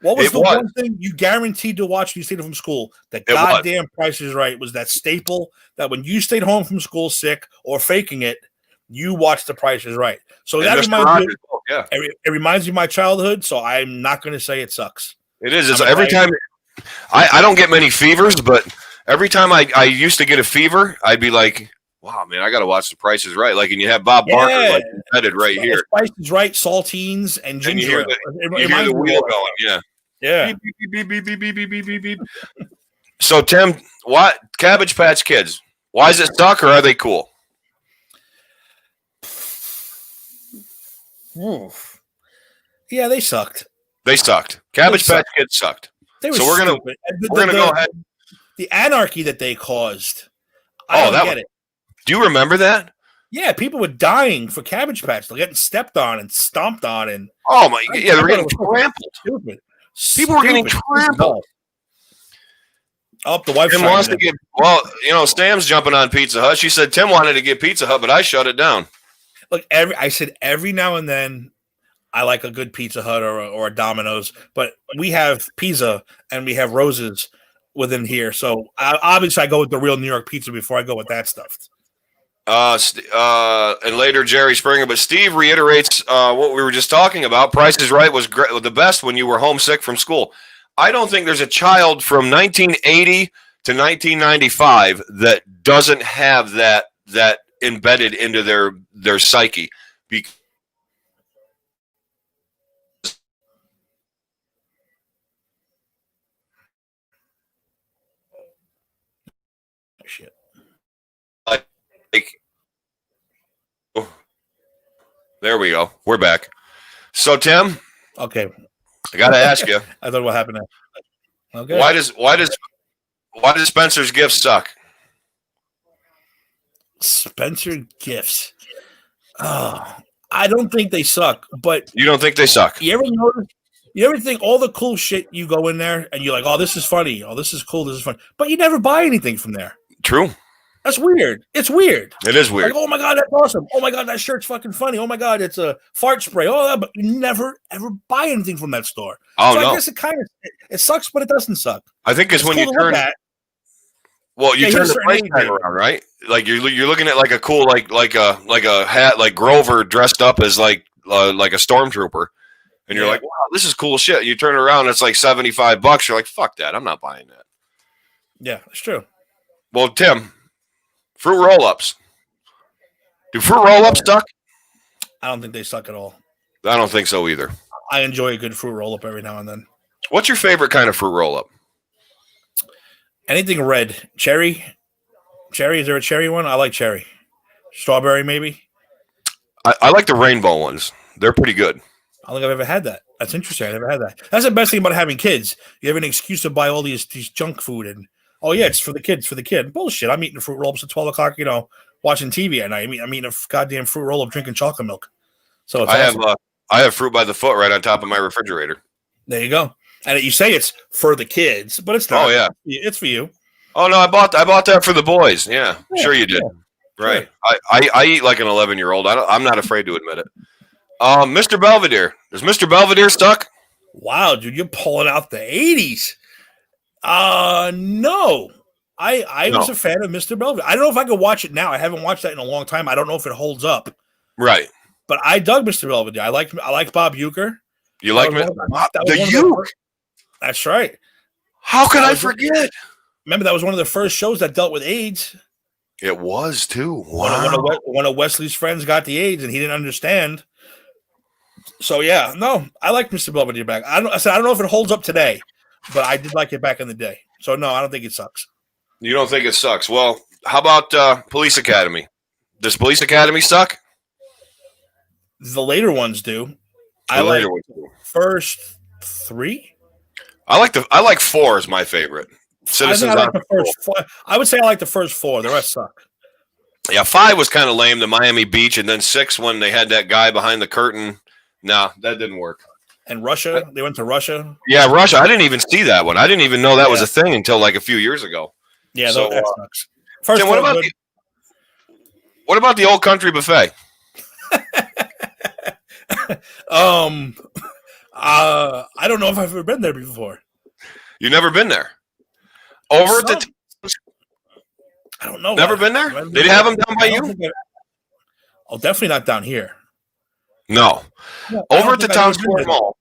What was the one thing you guaranteed to watch when you stayed home from school? That goddamn Price is Right was that staple that when you stayed home from school sick or faking it, you watched The Price is Right. So that reminds me of my childhood. So I'm not going to say it sucks. It is. It's every time. I don't get many fevers, but every time I used to get a fever, I'd be like, wow, man, I got to watch The Price is Right. Like, and you have Bob Barker embedded right here. Price is Right, saltines, and ginger. And you hear the wheel going, yeah. Yeah. Beep, beep, beep, beep, beep, beep, beep, beep, beep. So, Tim, what Cabbage Patch Kids? Why does it suck, or are they cool? Oof. Yeah, they sucked. Cabbage Patch Kids sucked. They were we're gonna go ahead. The anarchy that they caused. I don't get it. Do you remember that? Yeah, people were dying for Cabbage Patch. They're getting stepped on and stomped on, and oh my, yeah, they were getting trampled. Stupid. People were getting trampled. Oh, the wife wants to get. Well, Sam's jumping on Pizza Hut. She said Tim wanted to get Pizza Hut, but I shut it down. Look, every now and then I like a good Pizza Hut or a Domino's, but we have pizza and we have roses within here. So obviously I go with the real New York pizza before I go with that stuff. And later Jerry Springer, but Steve reiterates what we were just talking about. Price is Right was the best when you were homesick from school. I don't think there's a child from 1980 to 1995 that doesn't have that embedded into their psyche. Shit. There we go. We're back. So, Tim. Okay. I got to ask you. I thought what happened there. Okay. Why does Spencer's Gift suck? Spencer Gifts. Oh, I don't think they suck, but You don't think they suck? you ever notice? You ever think all the cool shit you go in there and you're like, oh, this is funny. Oh, this is cool. This is fun. But you never buy anything from there. True. That's weird. It's weird. It is weird. Like, oh my God, that's awesome. Oh my God, that shirt's fucking funny. Oh my God, it's a fart spray. Oh, but you never ever buy anything from that store. Oh, so no. I guess it sucks, but it doesn't suck. I think it's when cool you to look turn. at. Well, you Yeah, turn he's the price certain tag age. around, right? Like you're looking at like a cool like a hat like Grover dressed up as like a stormtrooper, and you're Yeah. like, wow, this is cool shit. You turn it around, it's like $75. You're like, fuck that, I'm not buying that. Yeah, it's true. Well, Tim, fruit roll-ups. Do fruit roll-ups suck? I don't think they suck at all. I don't think so either. I enjoy a good fruit roll up every now and then. What's your favorite kind of fruit roll-up? Anything red, cherry. Cherry, is there a cherry one? I like cherry. Strawberry, maybe. I like the rainbow ones. They're pretty good. I don't think I've ever had that. That's interesting. I never had that. That's the best thing about having kids. You have an excuse to buy all these junk food, and oh yeah, it's for the kids, for the kid. Bullshit. I'm eating fruit roll-ups at 12 o'clock. Watching TV at night. I'm eating a goddamn fruit roll-up, drinking chocolate milk. So it's awesome. I have fruit by the foot right on top of my refrigerator. There you go. And you say it's for the kids, but it's not. Oh yeah, it's for you. Oh no, I bought that for the boys. Yeah, sure you did. Yeah, right. Sure. I eat like an 11-year-old. I'm not afraid to admit it. Mr. Belvedere. Does Mr. Belvedere suck? Wow, dude, you're pulling out the 80s. No. I was a fan of Mr. Belvedere. I don't know if I could watch it now. I haven't watched that in a long time. I don't know if it holds up. Right. But I dug Mr. Belvedere. I liked Bob Uecker. You like me? The Uke. That's right. How could I forget? Remember, that was one of the first shows that dealt with AIDS. It was too. Wow. One of Wesley's friends got the AIDS, and he didn't understand. So yeah, no, I like Mr. Belvedere back. I don't know if it holds up today, but I did like it back in the day. So no, I don't think it sucks. You don't think it sucks? Well, how about Police Academy? Does Police Academy suck? The later ones do. I like first three. I like 4 is my favorite. Citizens. I would say I like the first 4. The rest suck. Yeah, 5 was kind of lame, the Miami Beach, and then 6 when they had that guy behind the curtain. No, that didn't work. And Russia, they went to Russia. Yeah, Russia. I didn't even see that one. I didn't even know that was a thing until like a few years ago. Yeah, so, that sucks. First, Tim, what about the Old Country Buffet? I don't know if I've ever been there before. You never been there? Over at the I don't know. Never been there? Did they have them down by you? Oh, definitely not down here. No. Over at the Town Square Mall.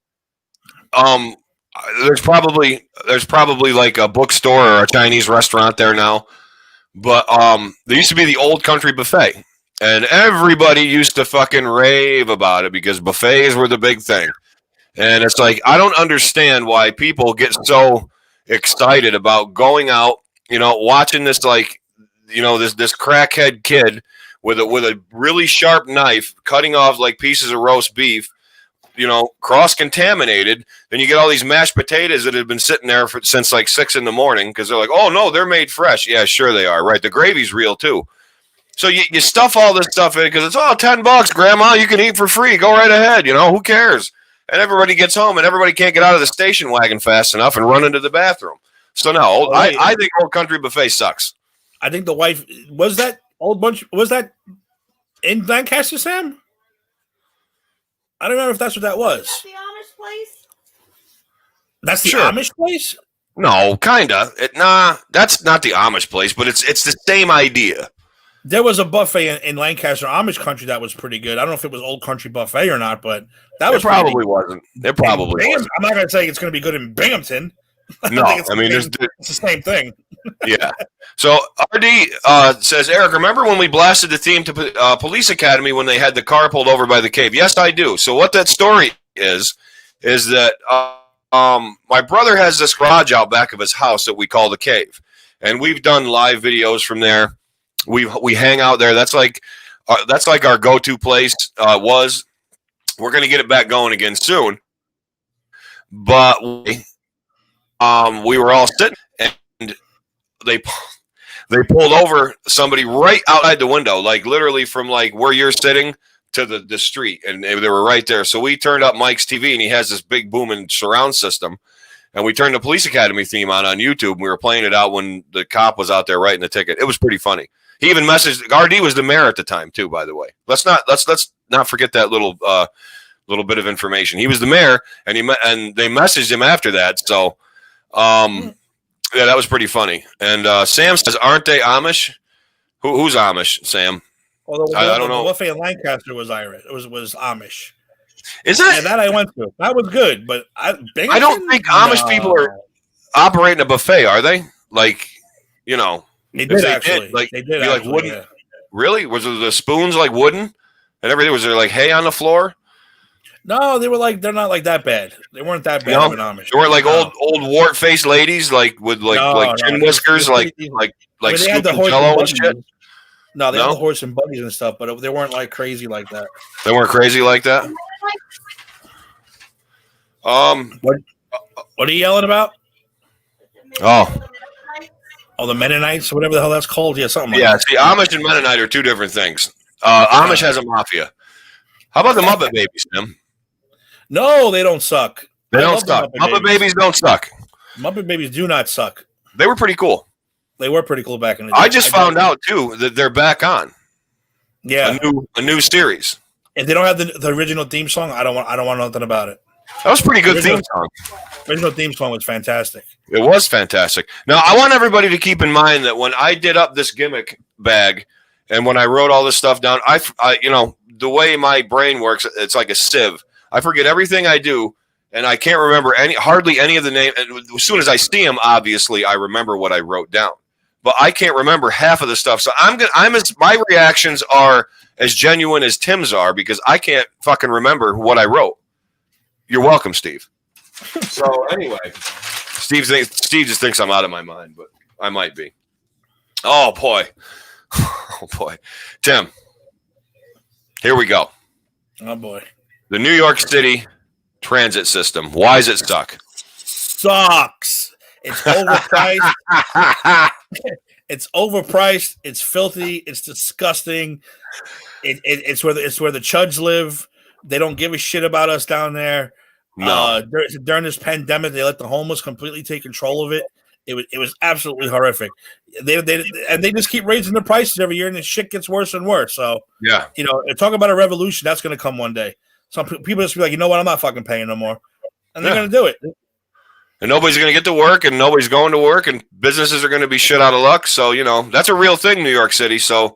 There's probably like a bookstore or a Chinese restaurant there now. But there used to be the Old Country Buffet. And everybody used to fucking rave about it because buffets were the big thing. And it's like, I don't understand why people get so excited about going out, watching this this crackhead kid with a really sharp knife cutting off like pieces of roast beef, cross-contaminated. Then you get all these mashed potatoes that have been sitting there since like 6 a.m. because they're like, oh no, they're made fresh. Yeah, sure they are. Right, the gravy's real too. So you stuff all this stuff in because it's $10, Grandma. You can eat for free. Go right ahead. Who cares? And everybody gets home, and everybody can't get out of the station wagon fast enough and run into the bathroom. So no, I think Old Country Buffet sucks. I think the wife was that in Lancaster, Sam. I don't remember if that's what that was. Is that the Amish place? That's the Amish place. No, kinda. That's not the Amish place, but it's the same idea. There was a buffet in Lancaster, Amish country, that was pretty good. I don't know if it was Old Country Buffet or not, but that was probably wasn't. It probably wasn't. I'm not going to say it's going to be good in Binghamton. No, it's the same thing. Yeah. So RD says, Eric, remember when we blasted the theme to Police Academy when they had the car pulled over by the cave? Yes, I do. So what that story is that my brother has this garage out back of his house that we call the cave, and we've done live videos from there. We hang out there. That's like our go-to place was. We're going to get it back going again soon. But we were all sitting, and they pulled over somebody right outside the window, like literally from like where you're sitting to the street, and they were right there. So we turned up Mike's TV, and he has this big booming surround system, and we turned the Police Academy theme on YouTube. And we were playing it out when the cop was out there writing the ticket. It was pretty funny. He even messaged. RD was the mayor at the time too, by the way. Let's not forget that little bit of information. He was the mayor, and they messaged him after that. So, yeah, that was pretty funny. And Sam says, "Aren't they Amish? Who's Amish, Sam?" Well, I don't know. The buffet in Lancaster was Irish. It was Amish. Is that? Yeah, that I went to. That was good, but I don't think Amish people are operating a buffet, are they? Like, you know, they did actually. They did like actually, wooden. yeah. Really? Was it the spoons like wooden and everything? Was there like hay on the floor? No, they're not like that bad. They weren't that bad of an Amish. They weren't like old wart faced ladies like with chin whiskers, like they had the Scoop and horse Jello and and shit. buggies. No, they had the horse and buggies and stuff, but they weren't like crazy like that. They weren't crazy like that. What are you yelling about? Oh, the Mennonites, whatever the hell that's called. Yeah, something like that. See, Amish and Mennonite are two different things. Amish has a mafia. How about the Muppet Babies, Tim? No, they don't suck. They don't suck. Muppet Babies don't suck. Muppet Babies do not suck. They were pretty cool. They were pretty cool back in the day. I just found out too that they're back on. Yeah, a new series. If they don't have the original theme song, I don't want nothing about it. That was a pretty good theme song. Original theme song was fantastic. It was fantastic. Now, I want everybody to keep in mind that when I did up this gimmick bag and when I wrote all this stuff down, I the way my brain works, it's like a sieve. I forget everything I do, and I can't remember hardly any of the names. As soon as I see them, obviously, I remember what I wrote down. But I can't remember half of the stuff. So my reactions are as genuine as Tim's are because I can't fucking remember what I wrote. You're welcome, Steve. So anyway, Steve just thinks I'm out of my mind, but I might be. Oh boy. Tim, here we go. Oh boy. The New York City transit system. Why does it suck? Sucks. It's overpriced. It's overpriced. It's filthy. It's disgusting. It's where the chuds live. They don't give a shit about us down there. No. During this pandemic, they let the homeless completely take control of it. It was absolutely horrific. They just keep raising the prices every year, and the shit gets worse and worse. So yeah, talk about a revolution that's going to come one day. Some people just be like, you know what, I'm not fucking paying no more, and they're going to do it. And nobody's going to get to work, and nobody's going to work, and businesses are going to be shit out of luck. So that's a real thing, New York City. So,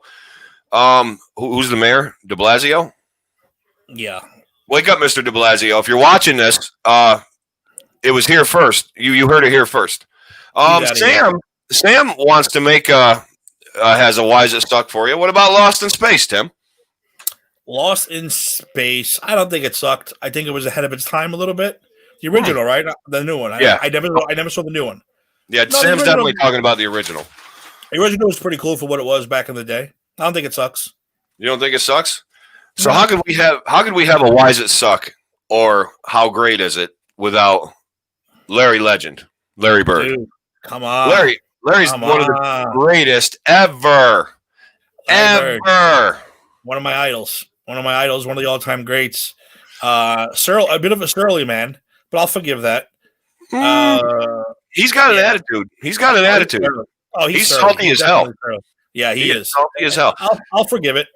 who's the mayor? De Blasio. Yeah. Wake up, Mr. de Blasio. If you're watching this, it was here first. You heard it here first. Sam wants to make has a why is it stuck for you. What about Lost in Space, Tim? Lost in Space. I don't think it sucked. I think it was ahead of its time a little bit. The original, right? The new one. Yeah. I never saw the new one. Yeah, Sam's definitely talking about the original. The original was pretty cool for what it was back in the day. I don't think it sucks. You don't think it sucks? So how could we have a why does it suck or how great is it without Larry Legend, Larry Bird? Dude, come on. Larry's one of the greatest ever. One of my idols. One of the all-time greats. A bit of a surly man, but I'll forgive that. He's got an attitude. He's got an attitude. He's salty as hell. Yeah, he is salty as hell. I'll forgive it.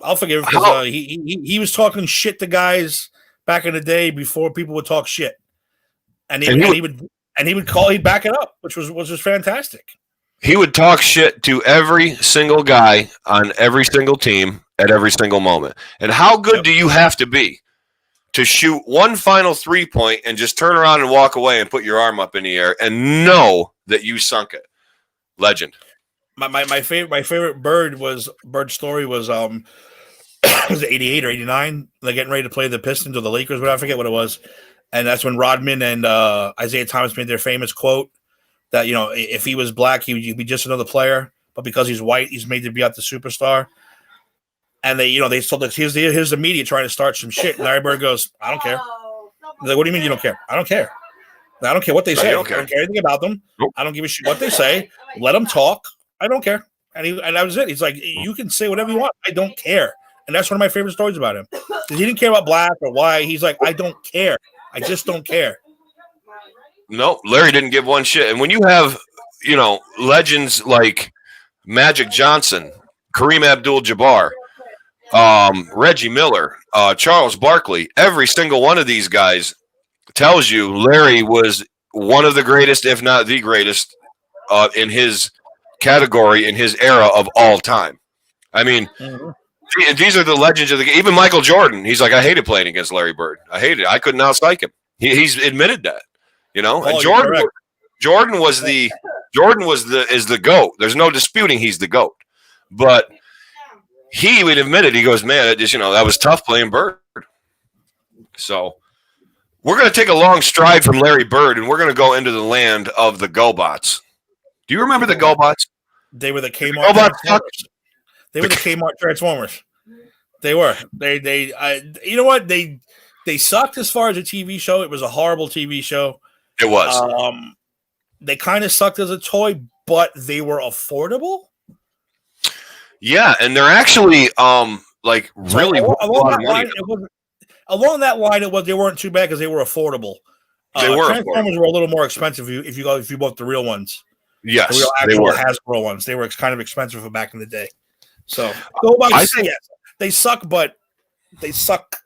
I'll forgive it because he was talking shit to guys back in the day before people would talk shit, and he'd back it up, which was fantastic. He would talk shit to every single guy on every single team at every single moment. And how good do you have to be to shoot one final 3-point and just turn around and walk away and put your arm up in the air and know that you sunk it? Legend. My favorite Bird story was was it 88 or 89? They're getting ready to play the Pistons or the Lakers, but I forget what it was. And that's when Rodman and Isaiah Thomas made their famous quote that, if he was black, he'd be just another player, but because he's white, he's made to be out the superstar. And they told us, here's the media trying to start some shit. And Larry Bird goes, I don't care. He's like, what do you mean you don't care? I don't care. I don't care what they say. I don't care anything about them. Nope. I don't give a shit what they say. Let them talk. I don't care. And that was it. He's like, you can say whatever you want. I don't care. And that's one of my favorite stories about him. Because he didn't care about black or white. He's like, I don't care. I just don't care. No, Larry didn't give one shit. And when you have, legends like Magic Johnson, Kareem Abdul-Jabbar, Reggie Miller, Charles Barkley, every single one of these guys tells you Larry was one of the greatest, if not the greatest, in his category, in his era of all time. I mean, these are the legends of the game. Even Michael Jordan, he's like, I hated playing against Larry Bird. I hated it. I couldn't outstrike him. He's admitted that, And Jordan is the GOAT. There's no disputing he's the GOAT. But he would admit it. He goes, man, it just, that was tough playing Bird. So we're going to take a long stride from Larry Bird, and we're going to go into the land of the GoBots. Do you remember the GoBots? They were the Kmart Transformers. They were the Kmart Transformers. They were. You know what? They sucked as far as a TV show. It was a horrible TV show. It was. They kind of sucked as a toy, but they were affordable. Yeah, and they're actually really along that line. They weren't too bad because they were affordable. Transformers were a little more expensive if you bought the real ones. Yes, the real actual Hasbro ones. They were kind of expensive for back in the day. So they suck, but they suck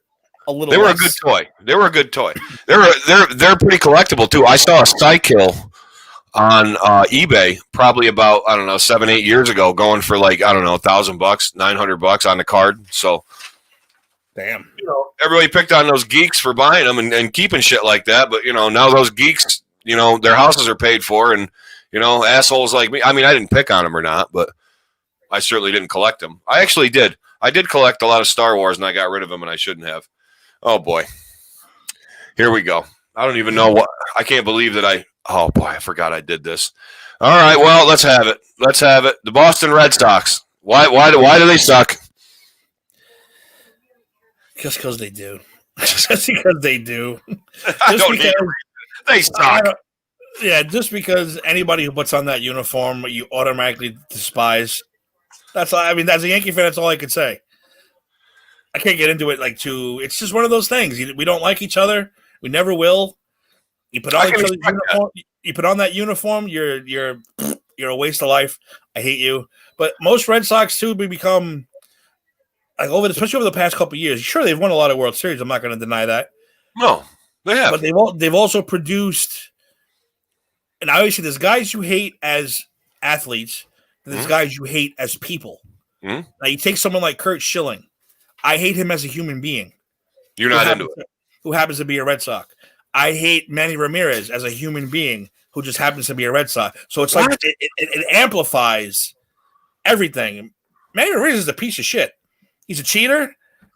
a little. They were a good toy. They're pretty collectible too. I saw a Psykill on eBay probably about 7-8 years ago, going for like $1,000, $900 on the card. So, damn, everybody picked on those geeks for buying them and keeping shit like that. But now those geeks, their houses are paid for, and assholes like me. I mean, I didn't pick on them or not, but I certainly didn't collect them. I actually did. I did collect a lot of Star Wars, and I got rid of them, and I shouldn't have. Oh boy, here we go. I don't even know what. I can't believe that oh boy, I forgot I did this. All right, well, let's have it. The Boston Red Sox. Why do they suck? Just because they do. Just because they do. They suck. Yeah, just because anybody who puts on that uniform, you automatically despise. That's all. I mean, as a Yankee fan, that's all I could say. I can't get into it it's just one of those things. We don't like each other. We never will. You put on each other's uniform. You put on that uniform. You're a waste of life. I hate you. But most Red Sox too become especially over the past couple of years. Sure, they've won a lot of World Series. I'm not going to deny that. No, they have. But they've also produced. And I always say there's guys you hate as athletes, and there's guys you hate as people. Now you take someone like Kurt Schilling. I hate him as a human being. You're not into it. Who happens to be a Red Sox. I hate Manny Ramirez as a human being who just happens to be a Red Sox. So it's like it amplifies everything. Manny Ramirez is a piece of shit. He's a cheater,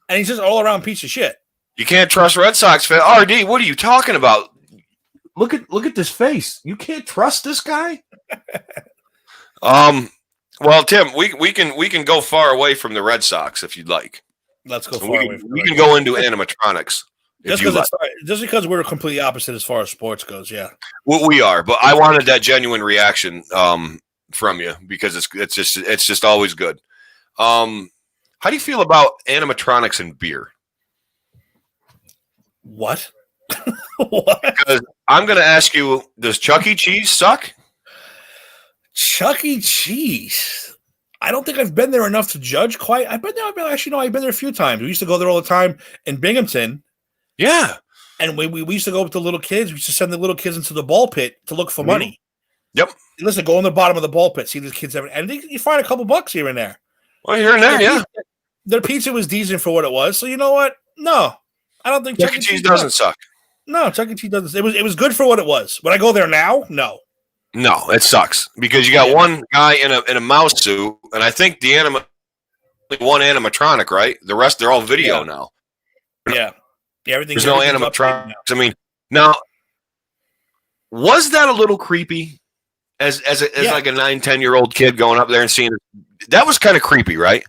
and he's just all around piece of shit. You can't trust Red Sox fan. RD, what are you talking about? Look at this face. You can't trust this guy? Well, Tim, we can go far away from the Red Sox if you'd like. Let's go far away. We can go into animatronics. Just because we're completely opposite as far as sports goes, yeah. Well, we are, but I wanted that genuine reaction from you because it's just always good. How do you feel about animatronics and beer? What? What? Because I'm going to ask you, does Chuck E. Cheese suck? Chuck E. Cheese. I don't think I've been there enough to judge quite. I've been there. I've been there a few times. We used to go there all the time in Binghamton. Yeah. And we used to go with the little kids. We used to send the little kids into the ball pit to look for money. Yep. Listen, go in the bottom of the ball pit, see the kids having, and you find a couple bucks here and there. Well, here and there, yeah. Their pizza was decent for what it was. So you know what? No, I don't think Chuck E. Cheese doesn't suck. No, Chuck E. Cheese doesn't. It was good for what it was. Would I go there now? No. No, it sucks because you got one guy in a mouse suit, and I think one animatronic, right? The rest they're all video now. Yeah, There's no animatronics. I mean, now was that a little creepy as like a 9-10-year-old kid going up there and seeing it? That was kind of creepy, right?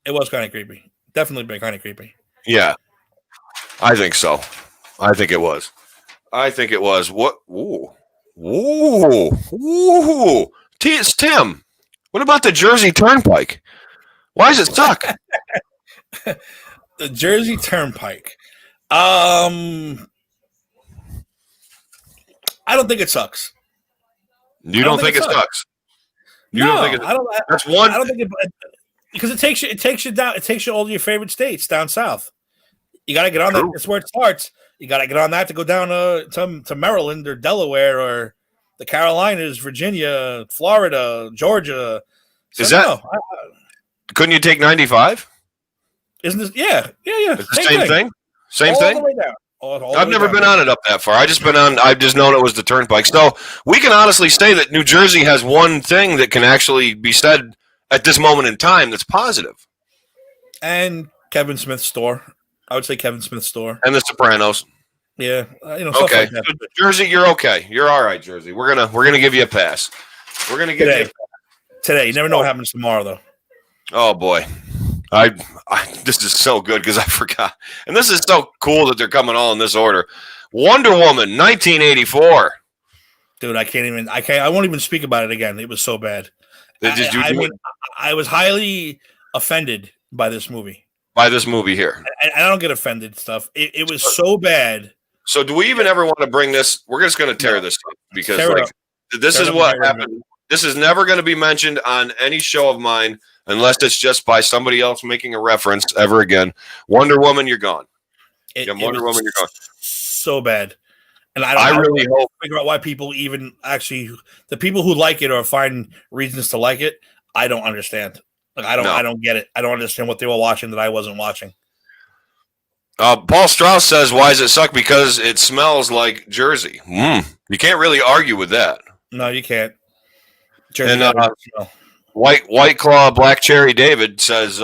It was kind of creepy. Definitely been kind of creepy. Yeah, I think so. I think it was. What? Ooh. It's Tim. What about the Jersey Turnpike? Why does it suck? The Jersey Turnpike. I don't think it sucks. You don't think it sucks? You no, don't think I don't. That's one. I don't think it because it takes you down. It takes you all to your favorite states down south. You got to get on that. That's where it starts. You got to get on that to go down to Maryland or Delaware or the Carolinas, Virginia, Florida, Georgia. So, Is that? Couldn't you take 95? Isn't this? Yeah. It's the same thing. Same all thing. The way down. All I've never been on it up that far. I've just known it was the Turnpike. So we can honestly say that New Jersey has one thing that can actually be said at this moment in time that's positive. And Kevin Smith's store. I would say Kevin Smith's store. And The Sopranos. Yeah. Okay. Like so Jersey, you're okay. You're all right, Jersey. We're gonna give you a pass. We're gonna give you today. You never know what happens tomorrow, though. Oh boy. I this is so good because I forgot. And this is so cool that they're coming all in this order. Wonder Woman, 1984. Dude, I won't even speak about it again. It was so bad. I was highly offended by this movie. By this movie here. I don't get offended stuff. It was so bad. So do we even ever want to bring this? We're just going to tear this up because this is what happened. This is never going to be mentioned on any show of mine unless it's just by somebody else making a reference ever again. Wonder Woman, you're gone. Wonder Woman, you're gone. So bad. And I really hope figure out why people even actually the people who like it or find reasons to like it. I don't understand. Like I don't get it. I don't understand what they were watching that I wasn't watching. Paul Strauss says, "Why does it suck? Because it smells like Jersey." You can't really argue with that. No, you can't. Jersey and White Claw Black Cherry David says,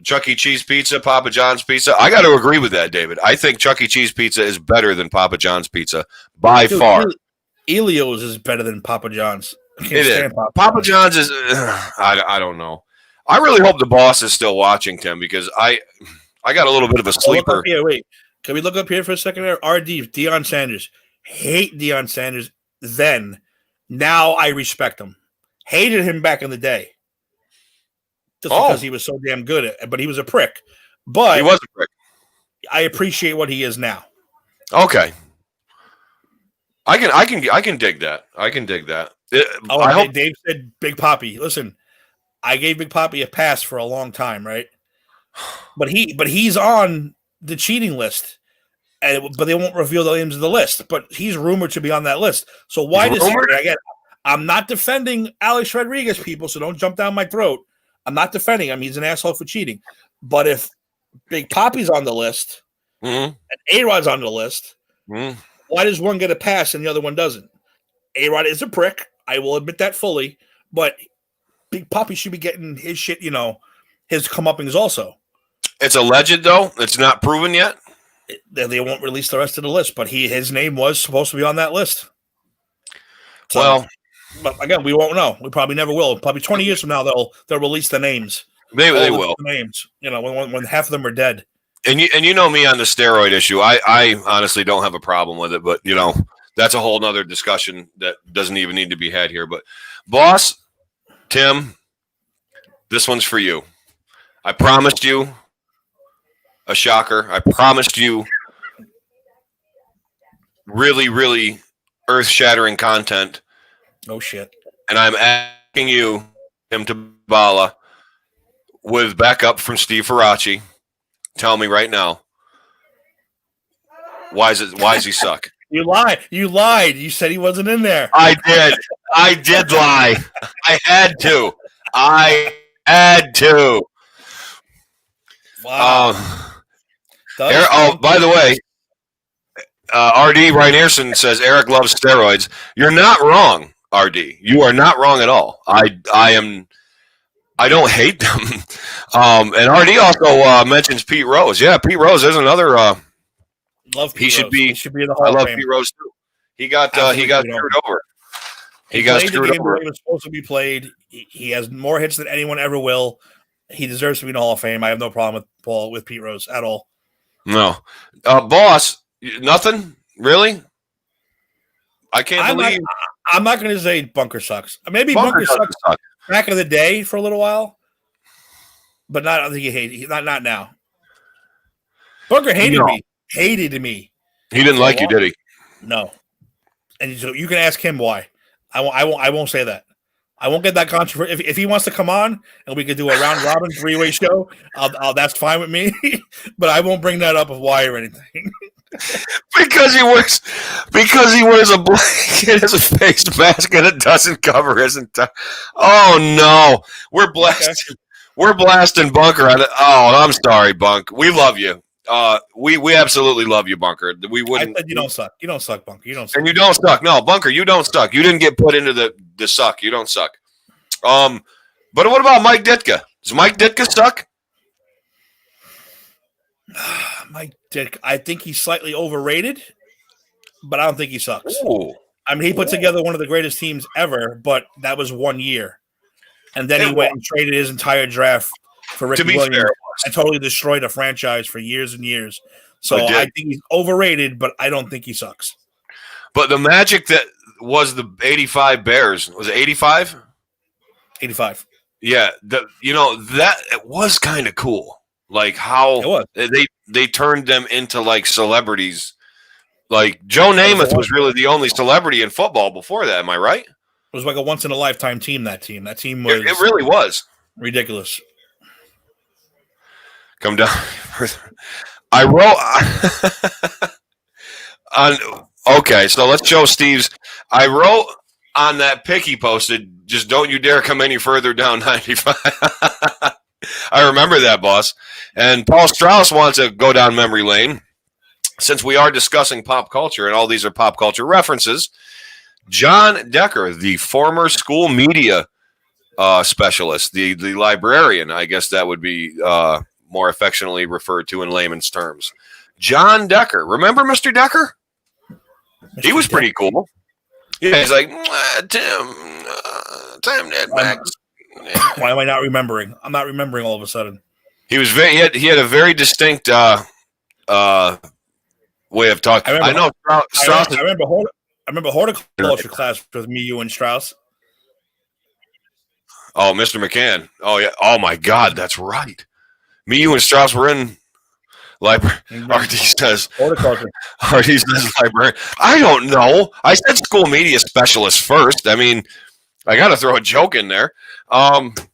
"Chuck E. Cheese pizza, Papa John's pizza." I got to agree with that, David. I think Chuck E. Cheese pizza is better than Papa John's pizza by far. Elio's is better than Papa John's. It is. Papa John's is. I don't know. I really hope the boss is still watching, Tim, because I got a little bit of a sleeper. Wait, can we look up here for a second? There, RD Deion Sanders. Hate Deion Sanders then. Now I respect him. Hated him back in the day, just because he was so damn good at it. But he was a prick. But he was a prick. I appreciate what he is now. Okay, I can dig that. I can dig that. Dave said Big Papi. Listen, I gave Big Papi a pass for a long time, right? But he's on the cheating list, but they won't reveal the names of the list. But he's rumored to be on that list. So why does again? I'm not defending Alex Rodriguez, people, so don't jump down my throat. I'm not defending him. He's an asshole for cheating. But if Big Papi's on the list and A-Rod's on the list, why does one get a pass and the other one doesn't? A-Rod is a prick. I will admit that fully. But Big Papi should be getting his shit, his comeuppings also. It's alleged, though. It's not proven yet. They won't release the rest of the list, but his name was supposed to be on that list. So, but again, we won't know. We probably never will. Probably 20 years from now, they'll release the names. They will. The names, when half of them are dead. And you know me on the steroid issue. I honestly don't have a problem with it, but that's a whole nother discussion that doesn't even need to be had here. But boss, Tim, this one's for you. I promised you a shocker. I promised you really, really earth-shattering content. Oh, shit. And I'm asking you, Tim Tabala, with backup from Steve Faraci, tell me right now, why does he suck? You lied. You said he wasn't in there. I did lie. I had to. Wow. By the way, RD Reinerson says Eric loves steroids. You're not wrong, RD. You are not wrong at all. I don't hate them. And RD also mentions Pete Rose. Yeah, Pete Rose is another. Love Pete he should Rose. be. He should be in the Hall of Fame. I love Pete Rose too. He got screwed over. He got screwed over. He was supposed to be played. He has more hits than anyone ever will. He deserves to be in the Hall of Fame. I have no problem with Pete Rose at all. No, boss, nothing really. I can't believe. I'm not going to say Bunker sucks. Maybe Bunker sucks. back in the day for a little while, but not. I don't think he hated. Not now. Bunker hated No, me. Hated me he didn't for a like you, long. did he? No, and so you can ask him why. I won't. I won't. I won't say that. I won't get that controversy. If he wants to come on and we could do a round robin 3-way show, that's fine with me. But I won't bring that up of why or anything. Because he wears a blanket as a face mask and it doesn't cover his entire. Oh no, we're blasting. Okay. We're blasting Bunker on it. Oh, I'm sorry, Bunk. We love you. We absolutely love you, Bunker. We wouldn't. I said you don't suck. You don't suck, Bunker. You don't suck. And you don't suck. No, Bunker, you don't suck. You didn't get put into the suck. You don't suck. But what about Mike Ditka? Does Mike Ditka suck? Mike Ditka, I think he's slightly overrated, but I don't think he sucks. Ooh. I mean, he put together one of the greatest teams ever, but that was 1 year. And then he went and traded his entire draft for Ricky Williams and totally destroyed a franchise for years and years. So I think he's overrated, but I don't think he sucks. But the magic that was the 85 Bears, was it 85? 85. Yeah, that it was kind of cool. Like how they turned them into like celebrities. Like Joe Namath was really the only celebrity in football before that. Am I right? It was like a once in a lifetime team. That team was. It really was ridiculous. Come down. I wrote on. Okay, so let's show Steve's. I wrote on that pic he posted. Just don't you dare come any further down 95. I remember that, boss. And Paul Strauss wants to go down memory lane. Since we are discussing pop culture, and all these are pop culture references, John Decker, the former school media specialist, the librarian, I guess that would be more affectionately referred to in layman's terms. John Decker. Remember Mr. Decker? He was pretty cool. Yeah, he's like, Tim Ned Max. Why am I not remembering? I'm not remembering all of a sudden. He was he had a very distinct way of talking. I know Strauss. I remember horticulture class with me, you, and Strauss. Oh, Mr. McCann. Oh yeah. Oh my God, that's right. Me, you, and Strauss were in library. RD says horticulture. RD says library. I don't know. I said school media specialist first. I mean, I got to throw a joke in there.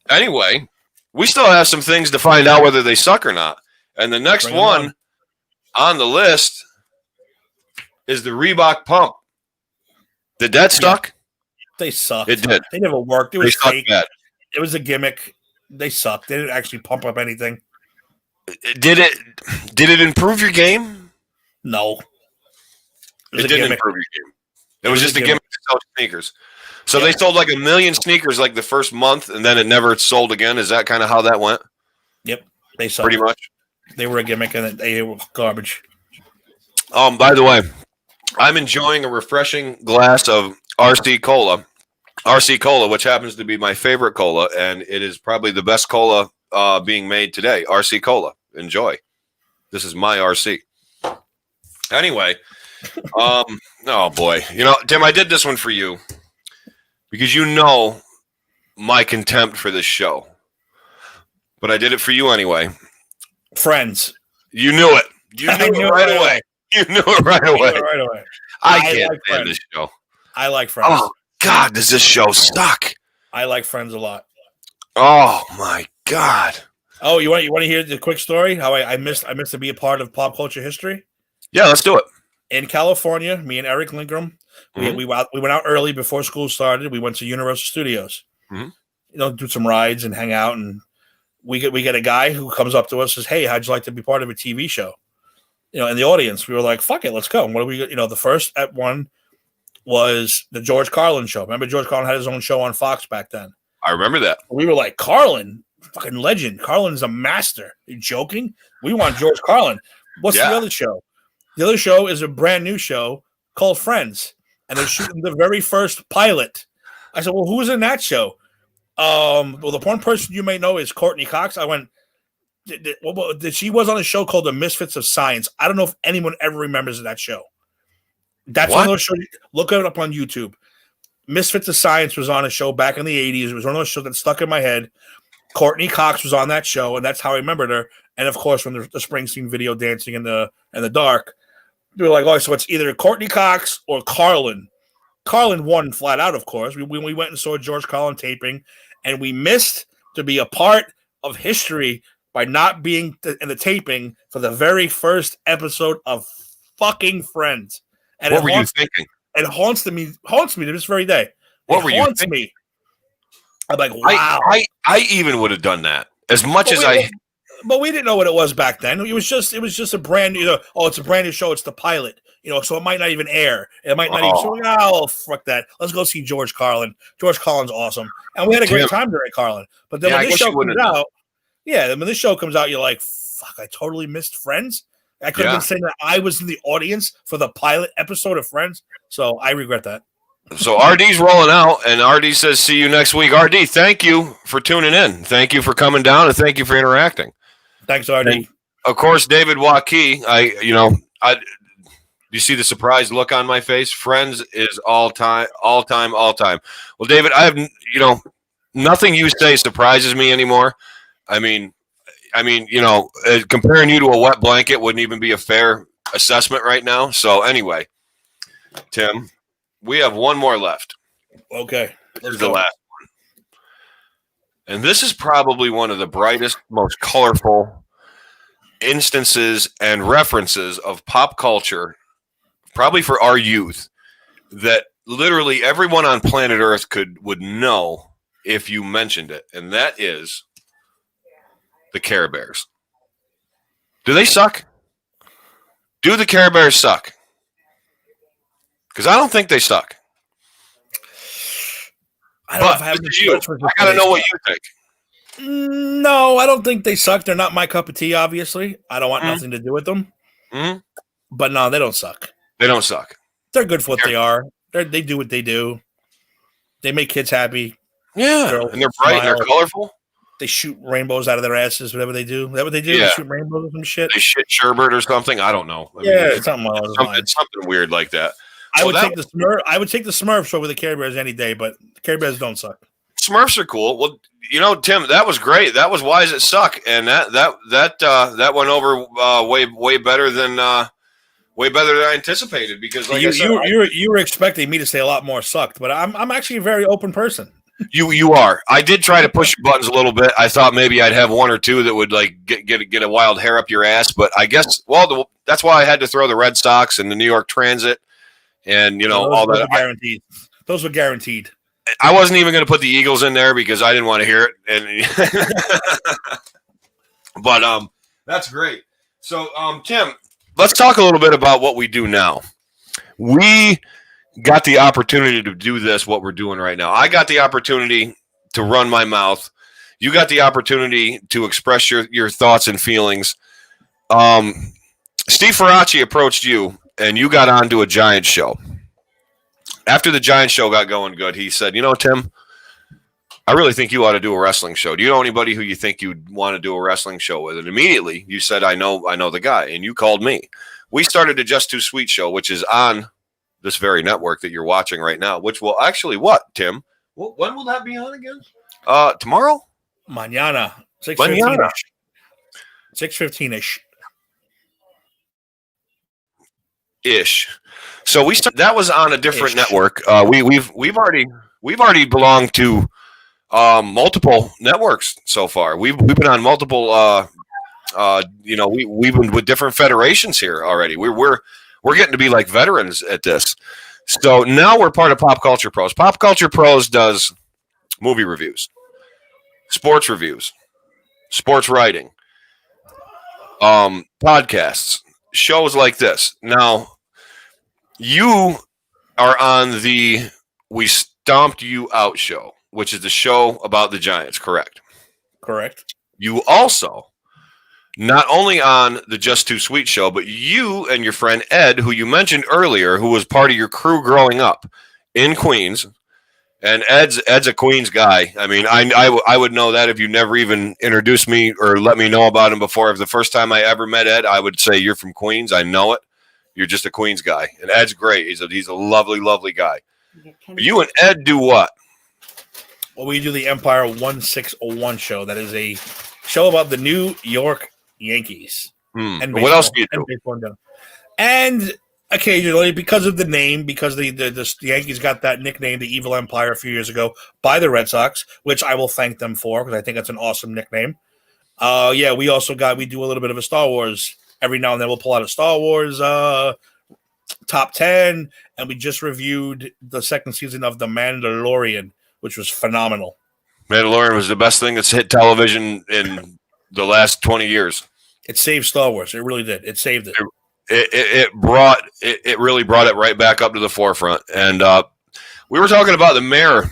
Anyway, we still have some things to find out whether they suck or not. And the next one on the list is the Reebok pump. Did that suck? They sucked. It did. They never worked. It was fake. Bad. It was a gimmick. They sucked. They didn't actually pump up anything. Did it improve your game? No. It didn't improve your game. It was just a gimmick to sell sneakers. So they sold like 1 million sneakers like the first month, and then it never sold again. Is that kind of how that went? Yep. They sucked. Pretty much. They were a gimmick, and they were garbage. By the way, I'm enjoying a refreshing glass of RC Cola. RC Cola, which happens to be my favorite cola, and it is probably the best cola being made today. RC Cola. Enjoy. This is my RC. Anyway, oh boy. Tim, I did this one for you because you know my contempt for this show. But I did it for you anyway. Friends. You knew it. You knew it right away. You knew it right away. I can't stand this show. I like Friends. Oh, God, does this show suck? I like Friends a lot. Oh, my God. Oh, you want to hear the quick story? How I missed to be a part of pop culture history? Yeah, let's do it. In California, me and Eric Lindgren, we went out early before school started. We went to Universal Studios. Mm-hmm. Do some rides and hang out, and we get a guy who comes up to us and says, "Hey, how'd you like to be part of a TV show?" In the audience, we were like, "Fuck it, let's go." And what do we? The first one was the George Carlin show. Remember, George Carlin had his own show on Fox back then. I remember that. We were like, Carlin, fucking legend. Carlin's a master. Are you joking? We want George Carlin. What's the other show? The other show is a brand new show called Friends, and they're shooting the very first pilot. I said, "Well, who's in that show?" Well, the one person you may know is Courtney Cox. I went. She was on a show called The Misfits of Science. I don't know if anyone ever remembers that show. That's one of those shows. Look it up on YouTube. Misfits of Science was on a show back in the 80s. It was one of those shows that stuck in my head. Courtney Cox was on that show, and that's how I remembered her. And of course, from the Springsteen video, Dancing in the Dark, they were like, oh, so it's either Courtney Cox or Carlin. Carlin won flat out, of course. We went and saw George Carlin taping, and we missed to be a part of history by not being in the taping for the very first episode of fucking Friends. And what were you thinking? It haunts me to this very day. What were you thinking? Me. I'm like, wow. I even would have done that as much as But we didn't know what it was back then. It was just a brand new. It's a brand new show. It's the pilot. So it might not even air. It might not even. So, fuck that. Let's go see George Carlin. George Carlin's awesome, and we had a great time during Carlin. But then when this show comes out, when this show comes out, you're like, fuck, I totally missed Friends. I could have been saying that I was in the audience for the pilot episode of Friends. So I regret that. So RD's rolling out, and RD says, see you next week. RD, thank you for tuning in. Thank you for coming down, and thank you for interacting. Thanks, RD. And of course, David Waukee, you see the surprised look on my face? Friends is all time. Well, David, I have, nothing you say surprises me anymore. I mean, comparing you to a wet blanket wouldn't even be a fair assessment right now. So anyway, Tim, we have one more left. Okay. This is the last one. And this is probably one of the brightest, most colorful instances and references of pop culture, probably for our youth, that literally everyone on planet Earth would know if you mentioned it. And that is the Care Bears. Do they suck? Do the Care Bears suck? Because I don't think they suck. I don't know if I have I gotta know what you think. No, I don't think they suck. They're not my cup of tea, obviously. I don't want nothing to do with them. Mm-hmm. But no, they don't suck. They don't suck. They're good for what they are. They do what they do. They make kids happy. Yeah, and they're bright and they're colorful. They shoot rainbows out of their asses, whatever they do. Is that what they do? Yeah. They shoot rainbows or some shit? They shit sherbet or something. I don't know. Something weird like that. I would take the Smurfs over the Care Bears any day, but the Care Bears don't suck. Smurfs are cool. Well, Tim, that was great. That was Why Does It Suck? And that went over way better than I anticipated, because like you were expecting me to say a lot more sucked, but I'm actually a very open person. You are. I did try to push your buttons a little bit. I thought maybe I'd have one or two that would like get a wild hair up your ass, but I guess that's why I had to throw the Red Sox and the New York Transit and all that. Guaranteed. Those were guaranteed. I wasn't even going to put the Eagles in there because I didn't want to hear it. But that's great. So Tim, let's talk a little bit about what we do now. We got the opportunity to do what we're doing right now. I got the opportunity to run my mouth. You got the opportunity to express your thoughts and feelings. Steve Ferracci approached you, and you got on to a Giants show. After the Giants show got going good, he said, Tim, I really think you ought to do a wrestling show. Do you know anybody who you think you'd want to do a wrestling show with? And immediately you said, I know the guy, and you called me. We started a Just Too Sweet show, which is on this very network that you're watching right now, which will actually Tim? When will that be on again? Tomorrow? Mañana. 6:15-ish. 6:15-ish. Ish. So that was on a different network. We've already belonged to multiple networks so far. We've been on multiple we've been with different federations here already. We're getting to be like veterans at this. So now we're part of Pop Culture Pros. Pop Culture Pros does movie reviews, sports reviews, sports writing, podcasts, shows like this. Now, you are on the We Stomped You Out show, which is the show about the Giants, correct? Correct. You also, not only on the Just Too Sweet show, but you and your friend Ed, who you mentioned earlier, who was part of your crew growing up in Queens, and Ed's a Queens guy. I mean, I would know that if you never even introduced me or let me know about him before. If the first time I ever met Ed, I would say, you're from Queens. I know it. You're just a Queens guy. And Ed's great. He's a lovely, lovely guy. You and Ed do what? Well, we do the Empire 1601 show. That is a show about the New York Yankees and baseball. What else do you do? And baseball in general. And occasionally, because of the name, because the Yankees got that nickname, the Evil Empire, a few years ago by the Red Sox, which I will thank them for because I think that's an awesome nickname. Yeah, we do a little bit of a Star Wars. Every now and then we'll pull out a Star Wars top 10, and we just reviewed the second season of The Mandalorian, which was phenomenal. Mandalorian was the best thing that's hit television in the last 20 years. It saved Star Wars. It really did. It saved it. It really brought it right back up to the forefront. And we were talking about the mayor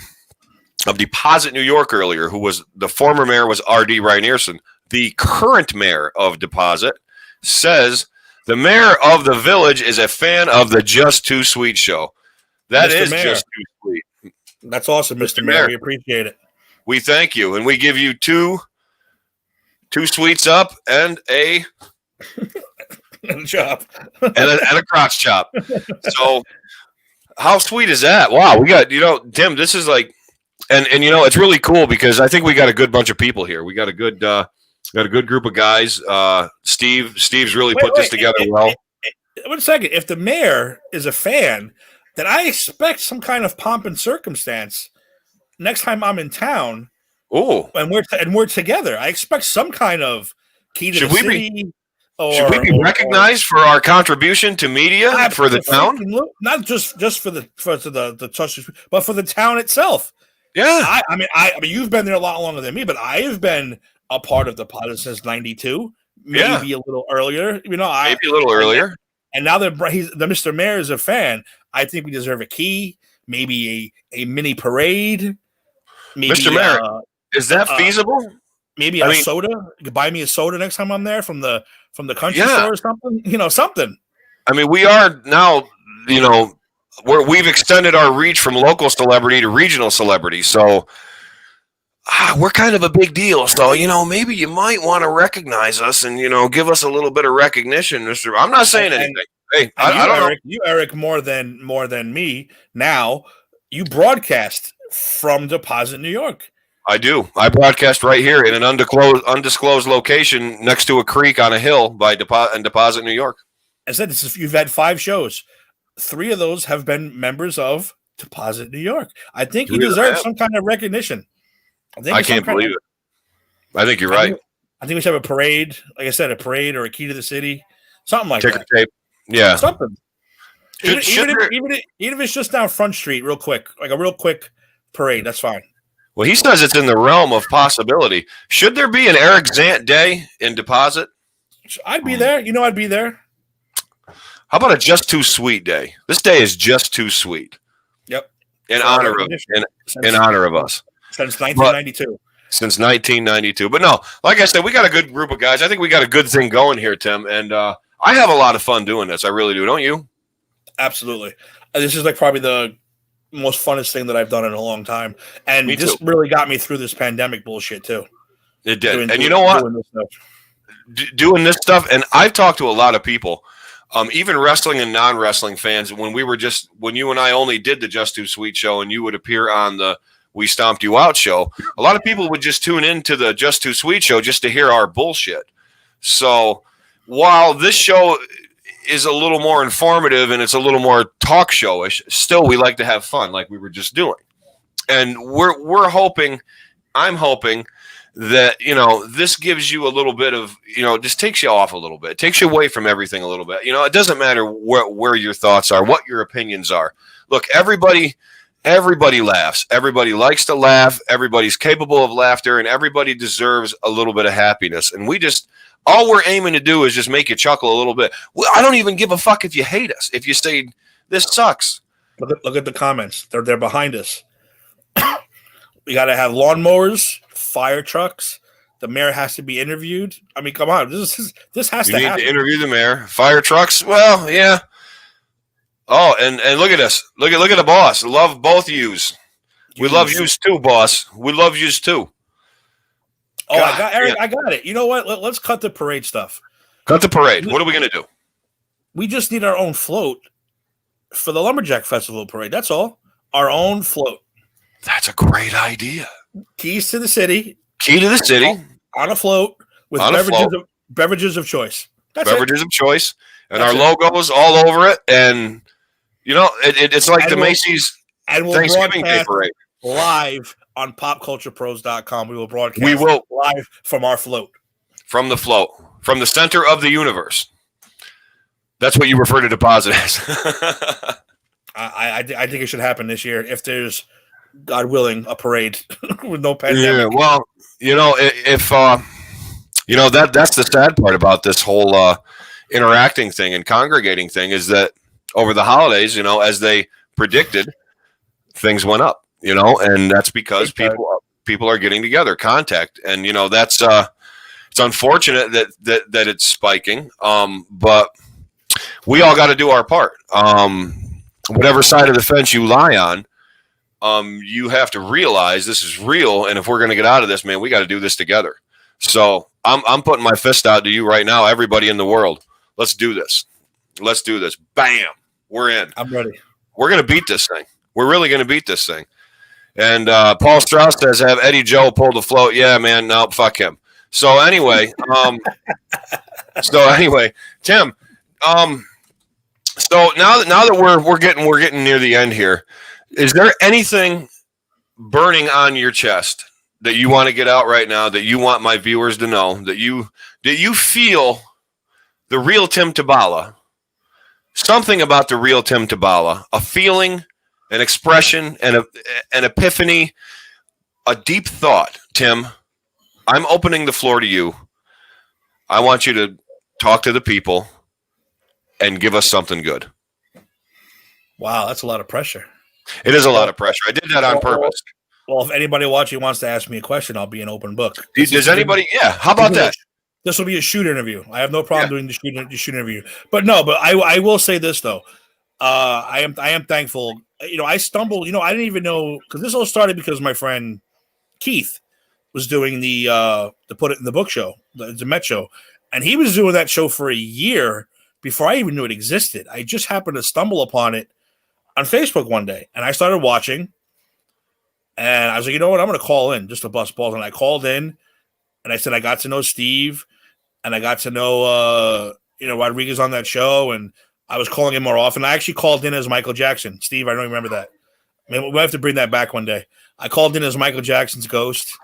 of Deposit, New York earlier, who was the former mayor was R.D. Reinerson. The current mayor of Deposit says the mayor of the village is a fan of the Just Too Sweet show. That Mr. is Mayor. Just Too Sweet. That's awesome, Mr. Mayor. We appreciate it. We thank you, and we give you two sweets up and a chop and a crotch chop. So, how sweet is that? Wow, we got Tim. This is like, and it's really cool because I think we got a good bunch of people here. We got a good group of guys. Steve's really put this together well. One second. If the mayor is a fan, then I expect some kind of pomp and circumstance next time I'm in town. Oh, and we're together. I expect some kind of key to the city. Should we be recognized for our contribution to media for the town? Not just for the touch, but for the town itself. Yeah, I mean, you've been there a lot longer than me, but I have been a part of the pod since '92, maybe a little earlier. Maybe a little earlier. And now that the Mr. Mayor is a fan, I think we deserve a key, maybe a mini parade. Maybe, Mr. Mayor, is that feasible? Maybe a soda. You could buy me a soda next time I'm there from the country store or something. Something. I mean, we are now, we've extended our reach from local celebrity to regional celebrity. So we're kind of a big deal. So, maybe you might want to recognize us and, give us a little bit of recognition, Mr. I'm not saying anything. Hey, I don't know. You, Eric, more than me now, you broadcast from Deposit, New York. I do. I broadcast right here in an undisclosed location next to a creek on a hill by Deposit, New York. I said you've had 5 shows. 3 of those have been members of Deposit, New York. I think you deserve some kind of recognition. I can't believe it. I think you're right. I think we should have a parade. Like I said, a parade or a key to the city. Something like Ticker that. tape. Yeah. Something. Even if it's just down Front Street real quick, like a real quick parade, that's fine. Well, he says it's in the realm of possibility. Should there be an Eric Zant Day in Deposit? I'd be there. I'd be there. How about a Just Too Sweet Day? This day is just too sweet. Yep. In honor of us. Since 1992. Since 1992. But no, like I said, we got a good group of guys. I think we got a good thing going here, Tim. And I have a lot of fun doing this. I really do. Don't you? Absolutely. This is like probably the most funnest thing that I've done in a long time. And this really got me through this pandemic bullshit too. It did. And you know what? Doing this stuff. And I've talked to a lot of people, even wrestling and non-wrestling fans, when you and I only did the Just Too Sweet show and you would appear on the We Stomped You Out show, a lot of people would just tune into the Just Too Sweet show just to hear our bullshit. So while this show is a little more informative and it's a little more talk showish, still we like to have fun like we were just doing. And we're hoping, I'm hoping that, this gives you a little bit of, just takes you off a little bit, takes you away from everything a little bit. It doesn't matter where your thoughts are, what your opinions are. Look, everybody laughs. Everybody likes to laugh. Everybody's capable of laughter, and everybody deserves a little bit of happiness. And all we're aiming to do is just make you chuckle a little bit. Well, I don't even give a fuck if you hate us. If you say this sucks. Look at the comments. They're behind us. We got to have lawnmowers, fire trucks. The mayor has to be interviewed. I mean, come on. This has to happen. You need to interview the mayor. Fire trucks. Well, yeah. Oh, and look at this. Look at the boss. Love both yous. We love yous too, boss. We love yous too. Oh, God, I got it. You know what? Let's cut the parade stuff. Cut the parade. What are we going to do? We just need our own float for the Lumberjack Festival parade. That's all. our own float. That's a great idea. Keys to the city. Key to the city. On a float with beverages of choice. That's beverages of choice. And That's our logos all over it. And, it's like the Macy's Thanksgiving Day parade. Live on popculturepros.com. We will broadcast live from our float. From the float. From the center of the universe. That's what you refer to deposit as. I think it should happen this year if there's, God willing, a parade with no pandemic. Yeah, well, if that's the sad part about this whole interacting thing and congregating thing is that over the holidays, as they predicted, things went up, and that's because people are getting together, contact, and that's it's unfortunate that it's spiking, but we all got to do our part. Whatever side of the fence you lie on, you have to realize this is real, and if we're going to get out of this, man, we got to do this together. So I'm putting my fist out to you right now, everybody in the world. Let's do this. Let's do this. Bam, we're in. I'm ready. We're going to beat this thing. We're really going to beat this thing. And Paul Strauss says, have Eddie Joe pull the float. Yeah, man, no, fuck him. So anyway, Tim. So now that we're getting near the end here, is there anything burning on your chest that you want to get out right now, that you want my viewers to know, that you feel the real Tim Tabala, something about the real Tim Tabala, a feeling, an expression, an epiphany, a deep thought? Tim, I'm opening the floor to you. I want you to talk to the people and give us something good. Wow, that's a lot of pressure. It is a lot of pressure. I did that on purpose. Well, if anybody watching wants to ask me a question, I'll be an open book. Does anybody? Yeah. How about that? This will be a shoot interview. I have no problem doing the shoot interview. But I will say this though. I am thankful. I stumbled. I didn't even know, because this all started because my friend Keith was doing the Put It in the Book show, the Met show, and he was doing that show for a year before I even knew it existed. I just happened to stumble upon it on Facebook one day, and I started watching, and I was like, you know what, I'm going to call in just to bust balls. And I called in, and I said I got to know Steve, and I got to know Rodriguez on that show, and I was calling him more often. I actually called in as Michael Jackson. Steve, I don't remember that. I mean, we'll have to bring that back one day. I called in as Michael Jackson's ghost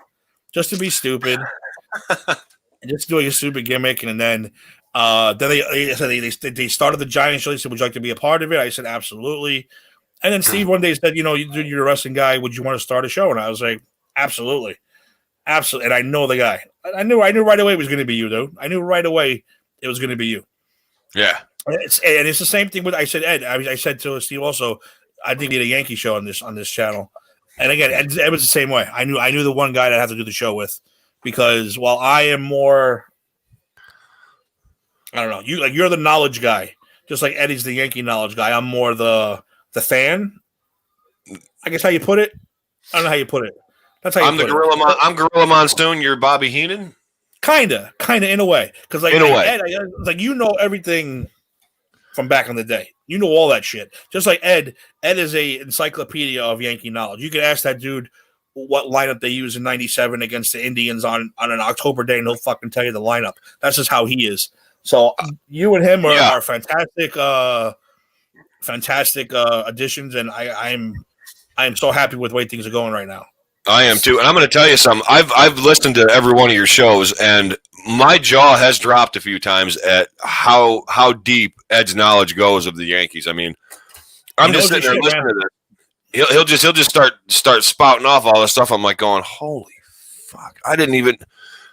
just to be stupid and just doing a stupid gimmick. And then they started the Giant show. They said, would you like to be a part of it? I said, absolutely. And then Steve one day said, you're a wrestling guy. Would you want to start a show? And I was like, absolutely. Absolutely. And I know the guy. I knew right away it was going to be you, though. I knew right away it was going to be you. Yeah. And it's the same thing with, I said, Ed, I said to Steve also, I think we had a Yankee show on this channel. And again, it was the same way. I knew the one guy that I had to do the show with, because while I am more, I don't know, you're the knowledge guy, just like Eddie's the Yankee knowledge guy. I'm more the fan. I guess how you put it. I don't know how you put it. That's how you put it. I'm Gorilla Monsoon. You're Bobby Heenan. Kinda in a way, because Ed, everything from back in the day. You know all that shit. Just like Ed is a encyclopedia of Yankee knowledge. You could ask that dude what lineup they used in '97 against the Indians on an October day, and he'll fucking tell you the lineup. That's just how he is. So you and him are fantastic, additions, and I am so happy with the way things are going right now. I am too, and I'm going to tell you something. I've listened to every one of your shows, and my jaw has dropped a few times at how deep Ed's knowledge goes of the Yankees. I mean, I'm just sitting there listening to this. He'll just start spouting off all this stuff. I'm like going, holy fuck! I didn't even.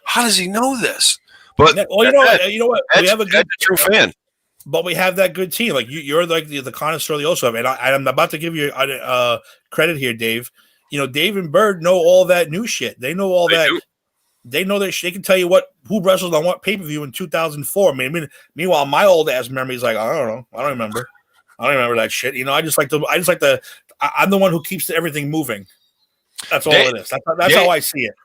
How does he know this? But you know what? Ed's, we have a true fan. But we have that good team. Like you're like the connoisseur of the also, and I'm about to give you credit here, Dave. Dave and Bird know all that new shit. They know all that. They know that they can tell you who wrestled on what pay-per-view in 2004. Meanwhile, my old ass memory is like, I don't know. I don't remember that shit. I'm the one who keeps everything moving. That's all it is. That's how I see it.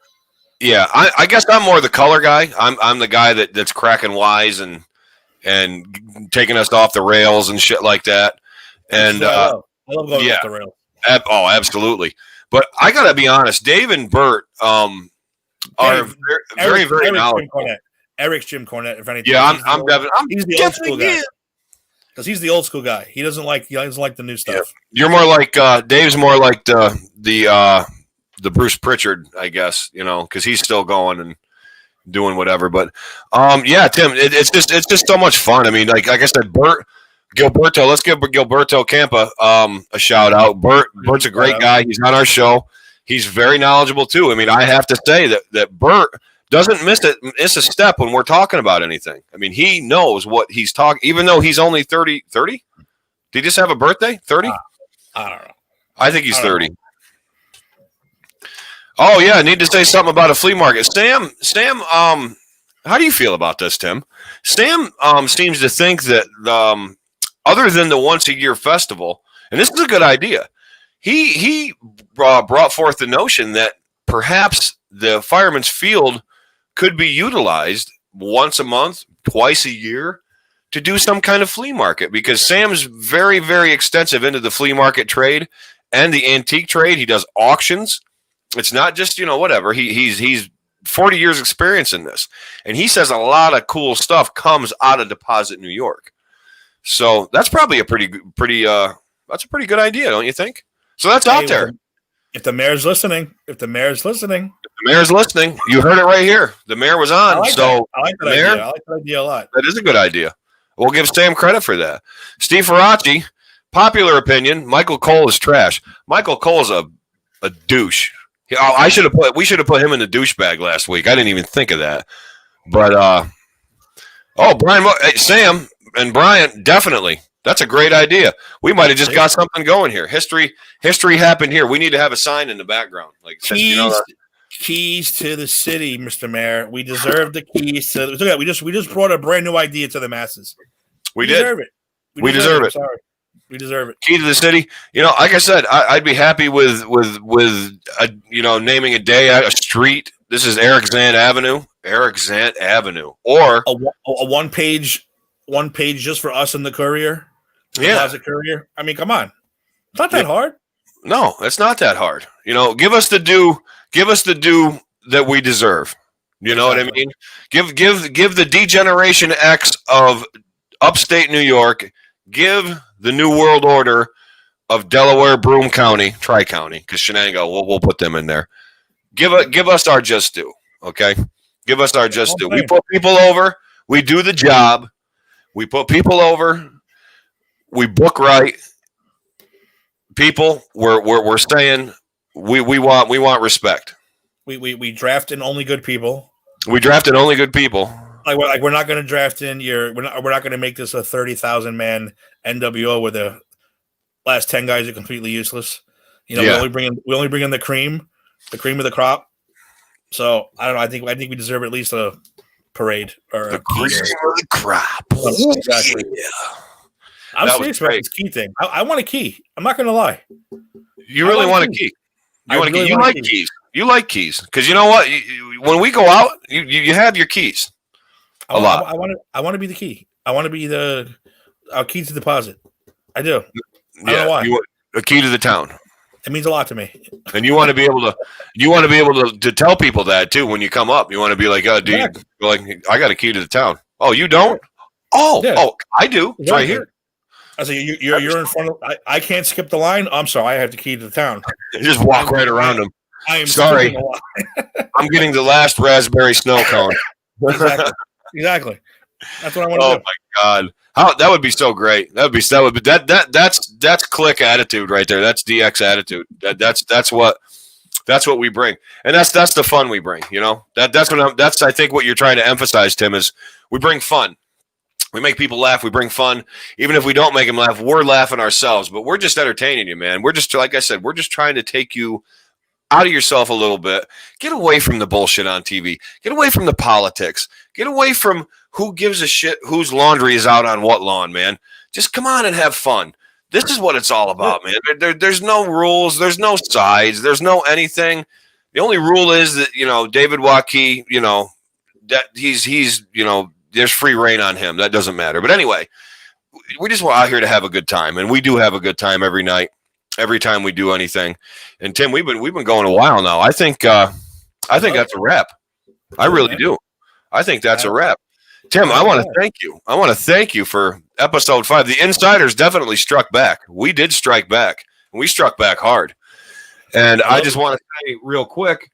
Yeah, I guess I'm more the color guy. I'm the guy that's cracking wise and taking us off the rails and shit like that. And I love going off the rails. Absolutely. But I got to be honest, Dave and Bert are very, very knowledgeable. Eric's Jim Cornette, if anything. Yeah, I'm he's the old school guy. Because he's the old school guy. He doesn't like the new stuff. Yeah. You're more like Dave's more like the Bruce Pritchard, I guess, because he's still going and doing whatever. But yeah, Tim, it's just so much fun. I mean, like I said, Gilberto, let's give Gilberto Campa a shout out. Bert's a great guy. He's on our show. He's very knowledgeable too. I mean, I have to say that Bert doesn't miss a step when we're talking about anything. I mean, he knows what he's talking, even though he's only 30. 30? Did he just have a birthday? 30? I don't know. I think he's 30. Oh yeah, I need to say something about a flea market. Sam, how do you feel about this, Tim? Sam seems to think that other than the once a year festival, and this is a good idea, he brought forth the notion that perhaps the Fireman's Field could be utilized once a month, twice a year, to do some kind of flea market, because Sam's very, very extensive into the flea market trade and the antique trade. He does auctions. It's not just, whatever. He's 40 years experience in this. And he says a lot of cool stuff comes out of Deposit New York. So that's probably a pretty that's a pretty good idea, don't you think? So that's out there. If the mayor's listening, you heard it right here. The mayor was on. I like that idea. I like that idea a lot. That is a good idea. We'll give Sam credit for that. Steve Ferracci, popular opinion, Michael Cole is trash. Michael Cole's a douche. We should have put him in the douchebag last week. I didn't even think of that. But Brian, Sam and Brian, definitely. That's a great idea. We might have just got something going here. History happened here. We need to have a sign in the background. Like keys to the city, Mr. Mayor. We deserve the keys to. We just brought a brand new idea to the masses. We deserve it. We deserve it. Sorry. We deserve it. Key to the city. Like I said, I'd be happy with naming a day, a street. This is Eric Zant Avenue, or a one page just for us in the Courier. Closet Courier. I mean, come on, it's not that hard. No, it's not that hard. Give us the due that we deserve. You know what I mean? Give the D-Generation X of upstate New York. Give the New World Order of Delaware, Broome County, Tri-County, because Shenango, we'll put them in there. Give us our just due, okay? Give us our just due. We put people over. We do the job. We put people over. We book right. People, we're saying we want respect. We draft in only good people. We drafted only good people. Like we're not going to draft in we're not going to make this a 30,000 man NWO where the last 10 guys are completely useless. We only bring in the cream of the crop. So I don't know. I think we deserve at least a parade or the cream of the crop. Exactly. Yeah. I'm serious about this key thing. I want a key. I'm not going to lie. You really want a key. You want a key. You like keys. You like keys because you know what? When we go out, you have your keys. A lot. I want to be the key. I want to be the key to deposit. I do. I don't know why. A key to the town. It means a lot to me. And you want to be able to tell people that too when you come up. You want to be like, oh, dude, I got a key to the town. Oh, you don't? Oh, I do. It's right here. I say you're in front of. I can't skip the line. I'm sorry, I have the key to the town. You just walk right around them. I am sorry. I'm getting the last raspberry snow cone. Exactly. That's what I want to do. Oh my God. That would be so great. That's click attitude right there. That's DX attitude. That's what we bring. And that's the fun we bring, That's I think what you're trying to emphasize, Tim, is we bring fun. We make people laugh. We bring fun. Even if we don't make them laugh, we're laughing ourselves, but we're just entertaining you, man. We're just, like I said, we're just trying to take you out of yourself a little bit. Get away from the bullshit on TV. Get away from the politics. Get away from who gives a shit whose laundry is out on what lawn, man. Just come on and have fun. This is what it's all about, man. There's no rules. There's no sides. There's no anything. The only rule is that, David Waukee, that he's there's free reign on him. That doesn't matter. But anyway, we just want out here to have a good time. And we do have a good time every night. every time we do anything. And Tim, we've been going a while now. I think that's a wrap. I really man. do. I think that's a wrap. Tim, I want to thank you. I want to thank you for episode 5. The Insiders definitely struck back. We did strike back. We struck back hard. And I just want to say real quick,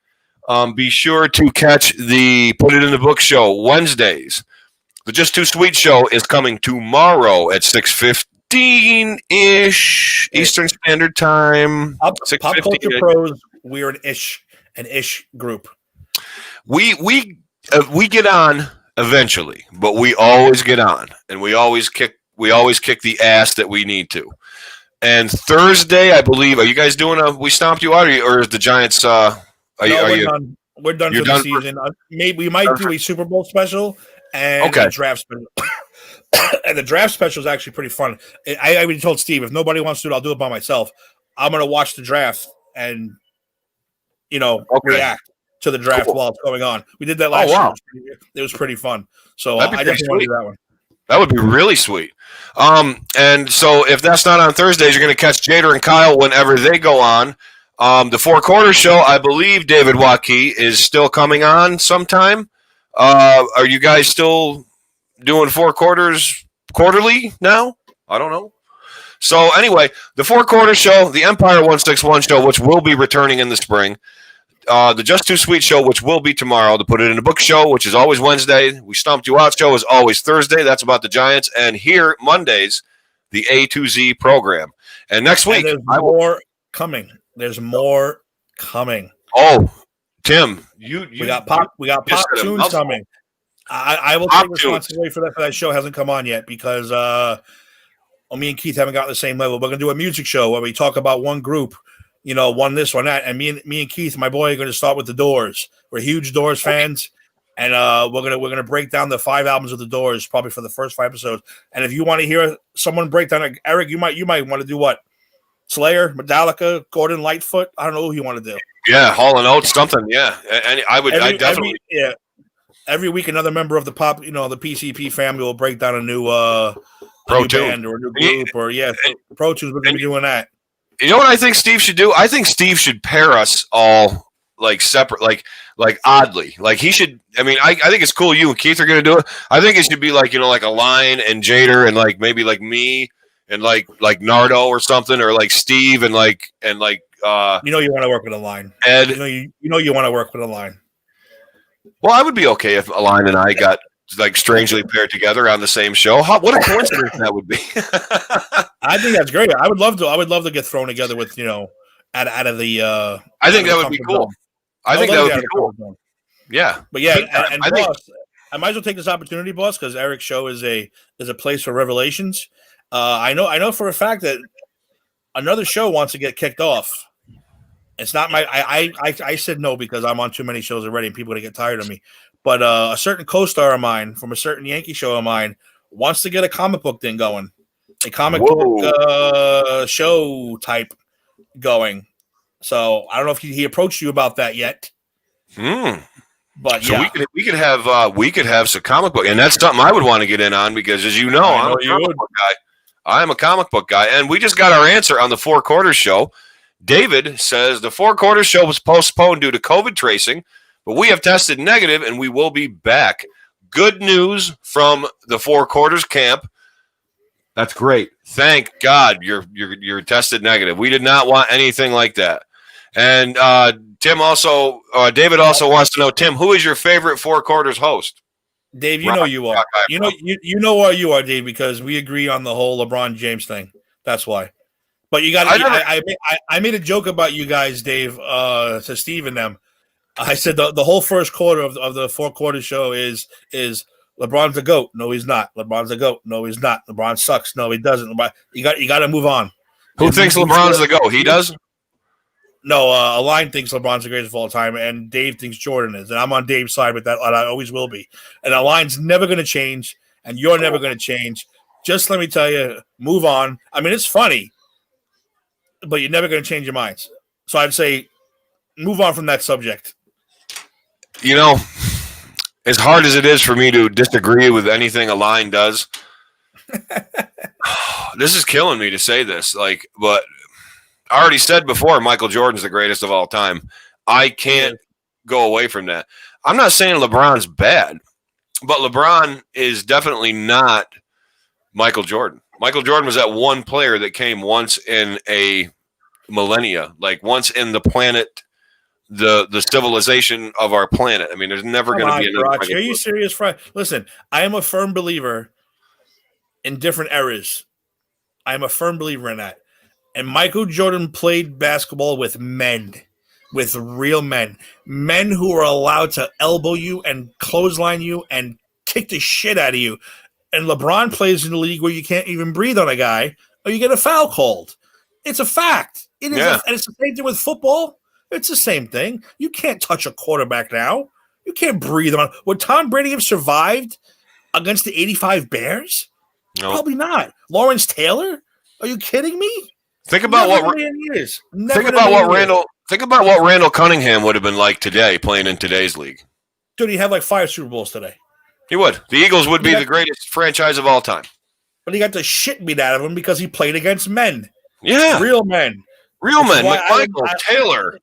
be sure to catch the Put It in the Book show Wednesdays. The Just Too Sweet show is coming tomorrow at 6:15-ish Eastern Standard Time. Pop Culture Pros, we're an ish group. We get on eventually, but we always get on, and we always kick the ass that we need to. And Thursday, I believe, are you guys doing we stomped you out, or is the Giants? We're done for the season. Maybe we might do a Super Bowl special and a draft special. And the draft special is actually pretty fun. I already told Steve, if nobody wants to do it, I'll do it by myself. I'm going to watch the draft and react to the draft while it's going on. We did that last year. It was pretty fun. So I definitely want to do that one. That would be really sweet. And so if that's not on Thursdays, you're going to catch Jader and Kyle whenever they go on. The Four Quarters show, I believe David Waukee is still coming on sometime. Are you guys still doing Four Quarters quarterly now? I don't know. So anyway, the Four Quarters show, the Empire 161 show, which will be returning in the spring. The Just Too Sweet show, which will be tomorrow. The Put It in a Book show, which is always Wednesday. We Stumped You Out show is always Thursday. That's about the Giants. And here, Mondays, the A2Z program. And next week, there's more coming. There's more coming. Oh, Tim, we got pop tunes coming. I will take responsibility for that. For that show hasn't come on yet because me and Keith haven't gotten the same level. We're gonna do a music show where we talk about one group. One this, one that, and me and Keith, my boy, are going to start with the Doors. We're huge Doors fans, and we're gonna break down the 5 albums of the Doors, probably for the first 5 episodes. And if you want to hear someone break down, Eric, you might want to do what? Slayer, Metallica, Gordon Lightfoot. I don't know who you want to do. Yeah, Hall and Oates, something. Yeah, and I definitely. Every week, another member of the pop, the PCP family will break down a new band or a new group Pro Tunes. We're gonna be doing that. You know what I think Steve should do? I think Steve should pair us all like separate, like oddly. Like he should. I mean, I think it's cool. You and Keith are going to do it. I think it should be like like a Line and Jader and like maybe like me and like Nardo or something, or like Steve and like. You want to work with a Line. Ed. You want to work with a Line. Well, I would be okay if Line and I got like strangely paired together on the same show. What a coincidence that would be. I think that's great. I would love to get thrown together with out of the. I think that would be cool. I think that would be cool. Yeah, but yeah, and boss, I might as well take this opportunity, boss, because Eric's show is a place for revelations. I know for a fact that another show wants to get kicked off. It's not my. I said no because I'm on too many shows already, and people are gonna get tired of me. But a certain co-star of mine from a certain Yankee show of mine wants to get a comic book thing going, a comic book show type going. So I don't know if he approached you about that yet. But so we could have some comic book, and that's something I would want to get in on because, as you know, I'm a comic book guy. I am a comic book guy, and we just got our answer on the Four Quarters show. David says the Four Quarters show was postponed due to COVID tracing. But we have tested negative, and we will be back. Good news from the Four Quarters camp. That's great. Thank God you're tested negative. We did not want anything like that. And David also wants to know, Tim, who is your favorite Four Quarters host? Dave, you know you are. You know what you are, Dave, because we agree on the whole LeBron James thing. That's why. But you got. I made a joke about you guys, Dave, to Steve and them. I said the whole first quarter of the Four Quarters show is LeBron's the GOAT. No, he's not. LeBron's the GOAT. No, he's not. LeBron sucks. No, he doesn't. You got to move on. Who thinks LeBron's the GOAT? He does? No, a Line thinks LeBron's the greatest of all time, and Dave thinks Jordan is. And I'm on Dave's side with that, and I always will be. And a Line's never going to change, and you're never going to change. Just let me tell you, move on. I mean, it's funny, but you're never going to change your minds. So I'd say move on from that subject. You know, as hard as it is for me to disagree with anything a Line does, this is killing me to say this. But I already said before, Michael Jordan's the greatest of all time. I can't go away from that. I'm not saying LeBron's bad, but LeBron is definitely not Michael Jordan. Michael Jordan was that one player that came once in a millennia, like once in the planet, the civilization of our planet. I mean, there's never going to be another. Are you serious, Fry? Listen, I am a firm believer in different eras. I am a firm believer in that. And Michael Jordan played basketball with men, with real men, men who were allowed to elbow you and clothesline you and kick the shit out of you. And LeBron plays in a league where you can't even breathe on a guy or you get a foul called. It's a fact. It is, and it's the same thing with football. It's the same thing. You can't touch a quarterback now. You can't breathe on. Would Tom Brady have survived against the 85 Bears? No. Probably not. Lawrence Taylor? Are you kidding me? Think about what Randall Cunningham would have been like today, playing in today's league. Dude, he had like 5 Super Bowls today. He would. The Eagles would be the greatest franchise of all time. But he got the shit beat out of him because he played against men. Yeah. Real men. Real men. Like Michael, Taylor.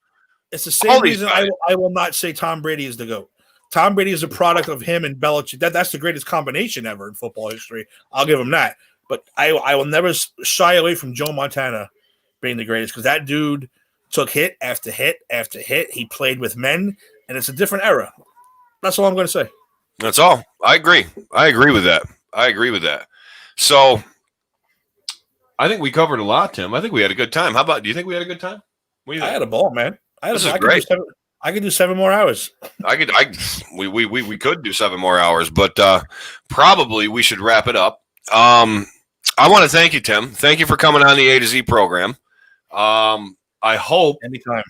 It's the same reason I will not say Tom Brady is the GOAT. Tom Brady is a product of him and Belichick. That's the greatest combination ever in football history. I'll give him that. But I will never shy away from Joe Montana being the greatest because that dude took hit after hit after hit. He played with men, and it's a different era. That's all I'm going to say. That's all. I agree. I agree with that. So I think we covered a lot, Tim. I think we had a good time. How about, do you think we had a good time? I had a ball, man. This is great. I could do 7 more hours. We could do 7 more hours, but probably we should wrap it up. I want to thank you, Tim. Thank you for coming on the A to Z program. I hope anytime.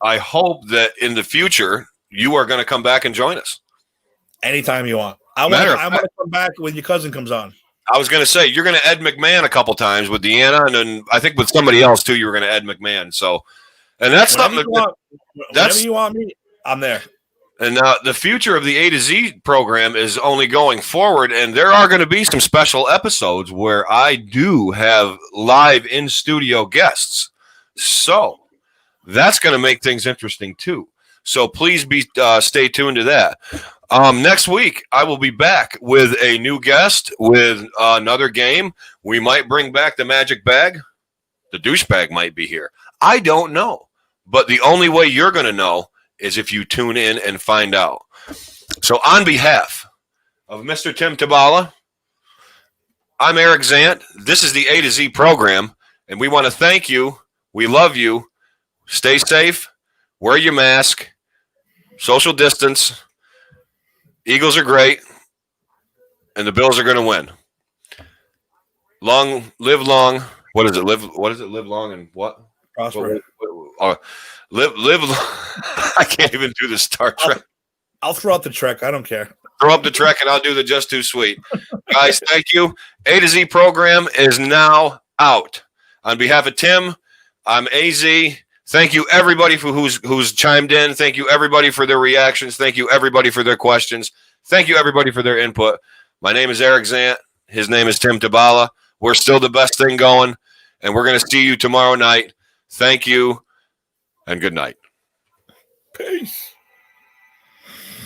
I hope that in the future you are going to come back and join us. Anytime you want. I want to come back when your cousin comes on. I was going to say, you're going to Ed McMahon a couple times with Deanna, and then I think with somebody else too, you were going to Ed McMahon. So, and that's whenever something whenever you want me, I'm there. And the future of the A to Z program is only going forward, and there are going to be some special episodes where I do have live in-studio guests. So that's going to make things interesting too. So please stay tuned to that. Next week, I will be back with a new guest with another game. We might bring back the magic bag. The douchebag might be here. I don't know. But the only way you're going to know is if you tune in and find out. So on behalf of Mr. Tim Tabala, I'm Eric Zant. This is the A to Z program, and we want to thank you. We love you. Stay safe. Wear your mask. Social distance. Eagles are great, and the Bills are going to win. Live long. What is it? Live long and what? Prosper. Live. I can't even do the Star Trek. I'll throw out the Trek. I don't care. Throw up the Trek, and I'll do the Just Too Sweet. Guys, thank you. A to Z program is now out. On behalf of Tim, I'm AZ. Thank you, everybody, for who's chimed in. Thank you, everybody, for their reactions. Thank you, everybody, for their questions. Thank you, everybody, for their input. My name is Eric Zant. His name is Tim Tabala. We're still the best thing going, and we're going to see you tomorrow night. Thank you, and good night. Peace.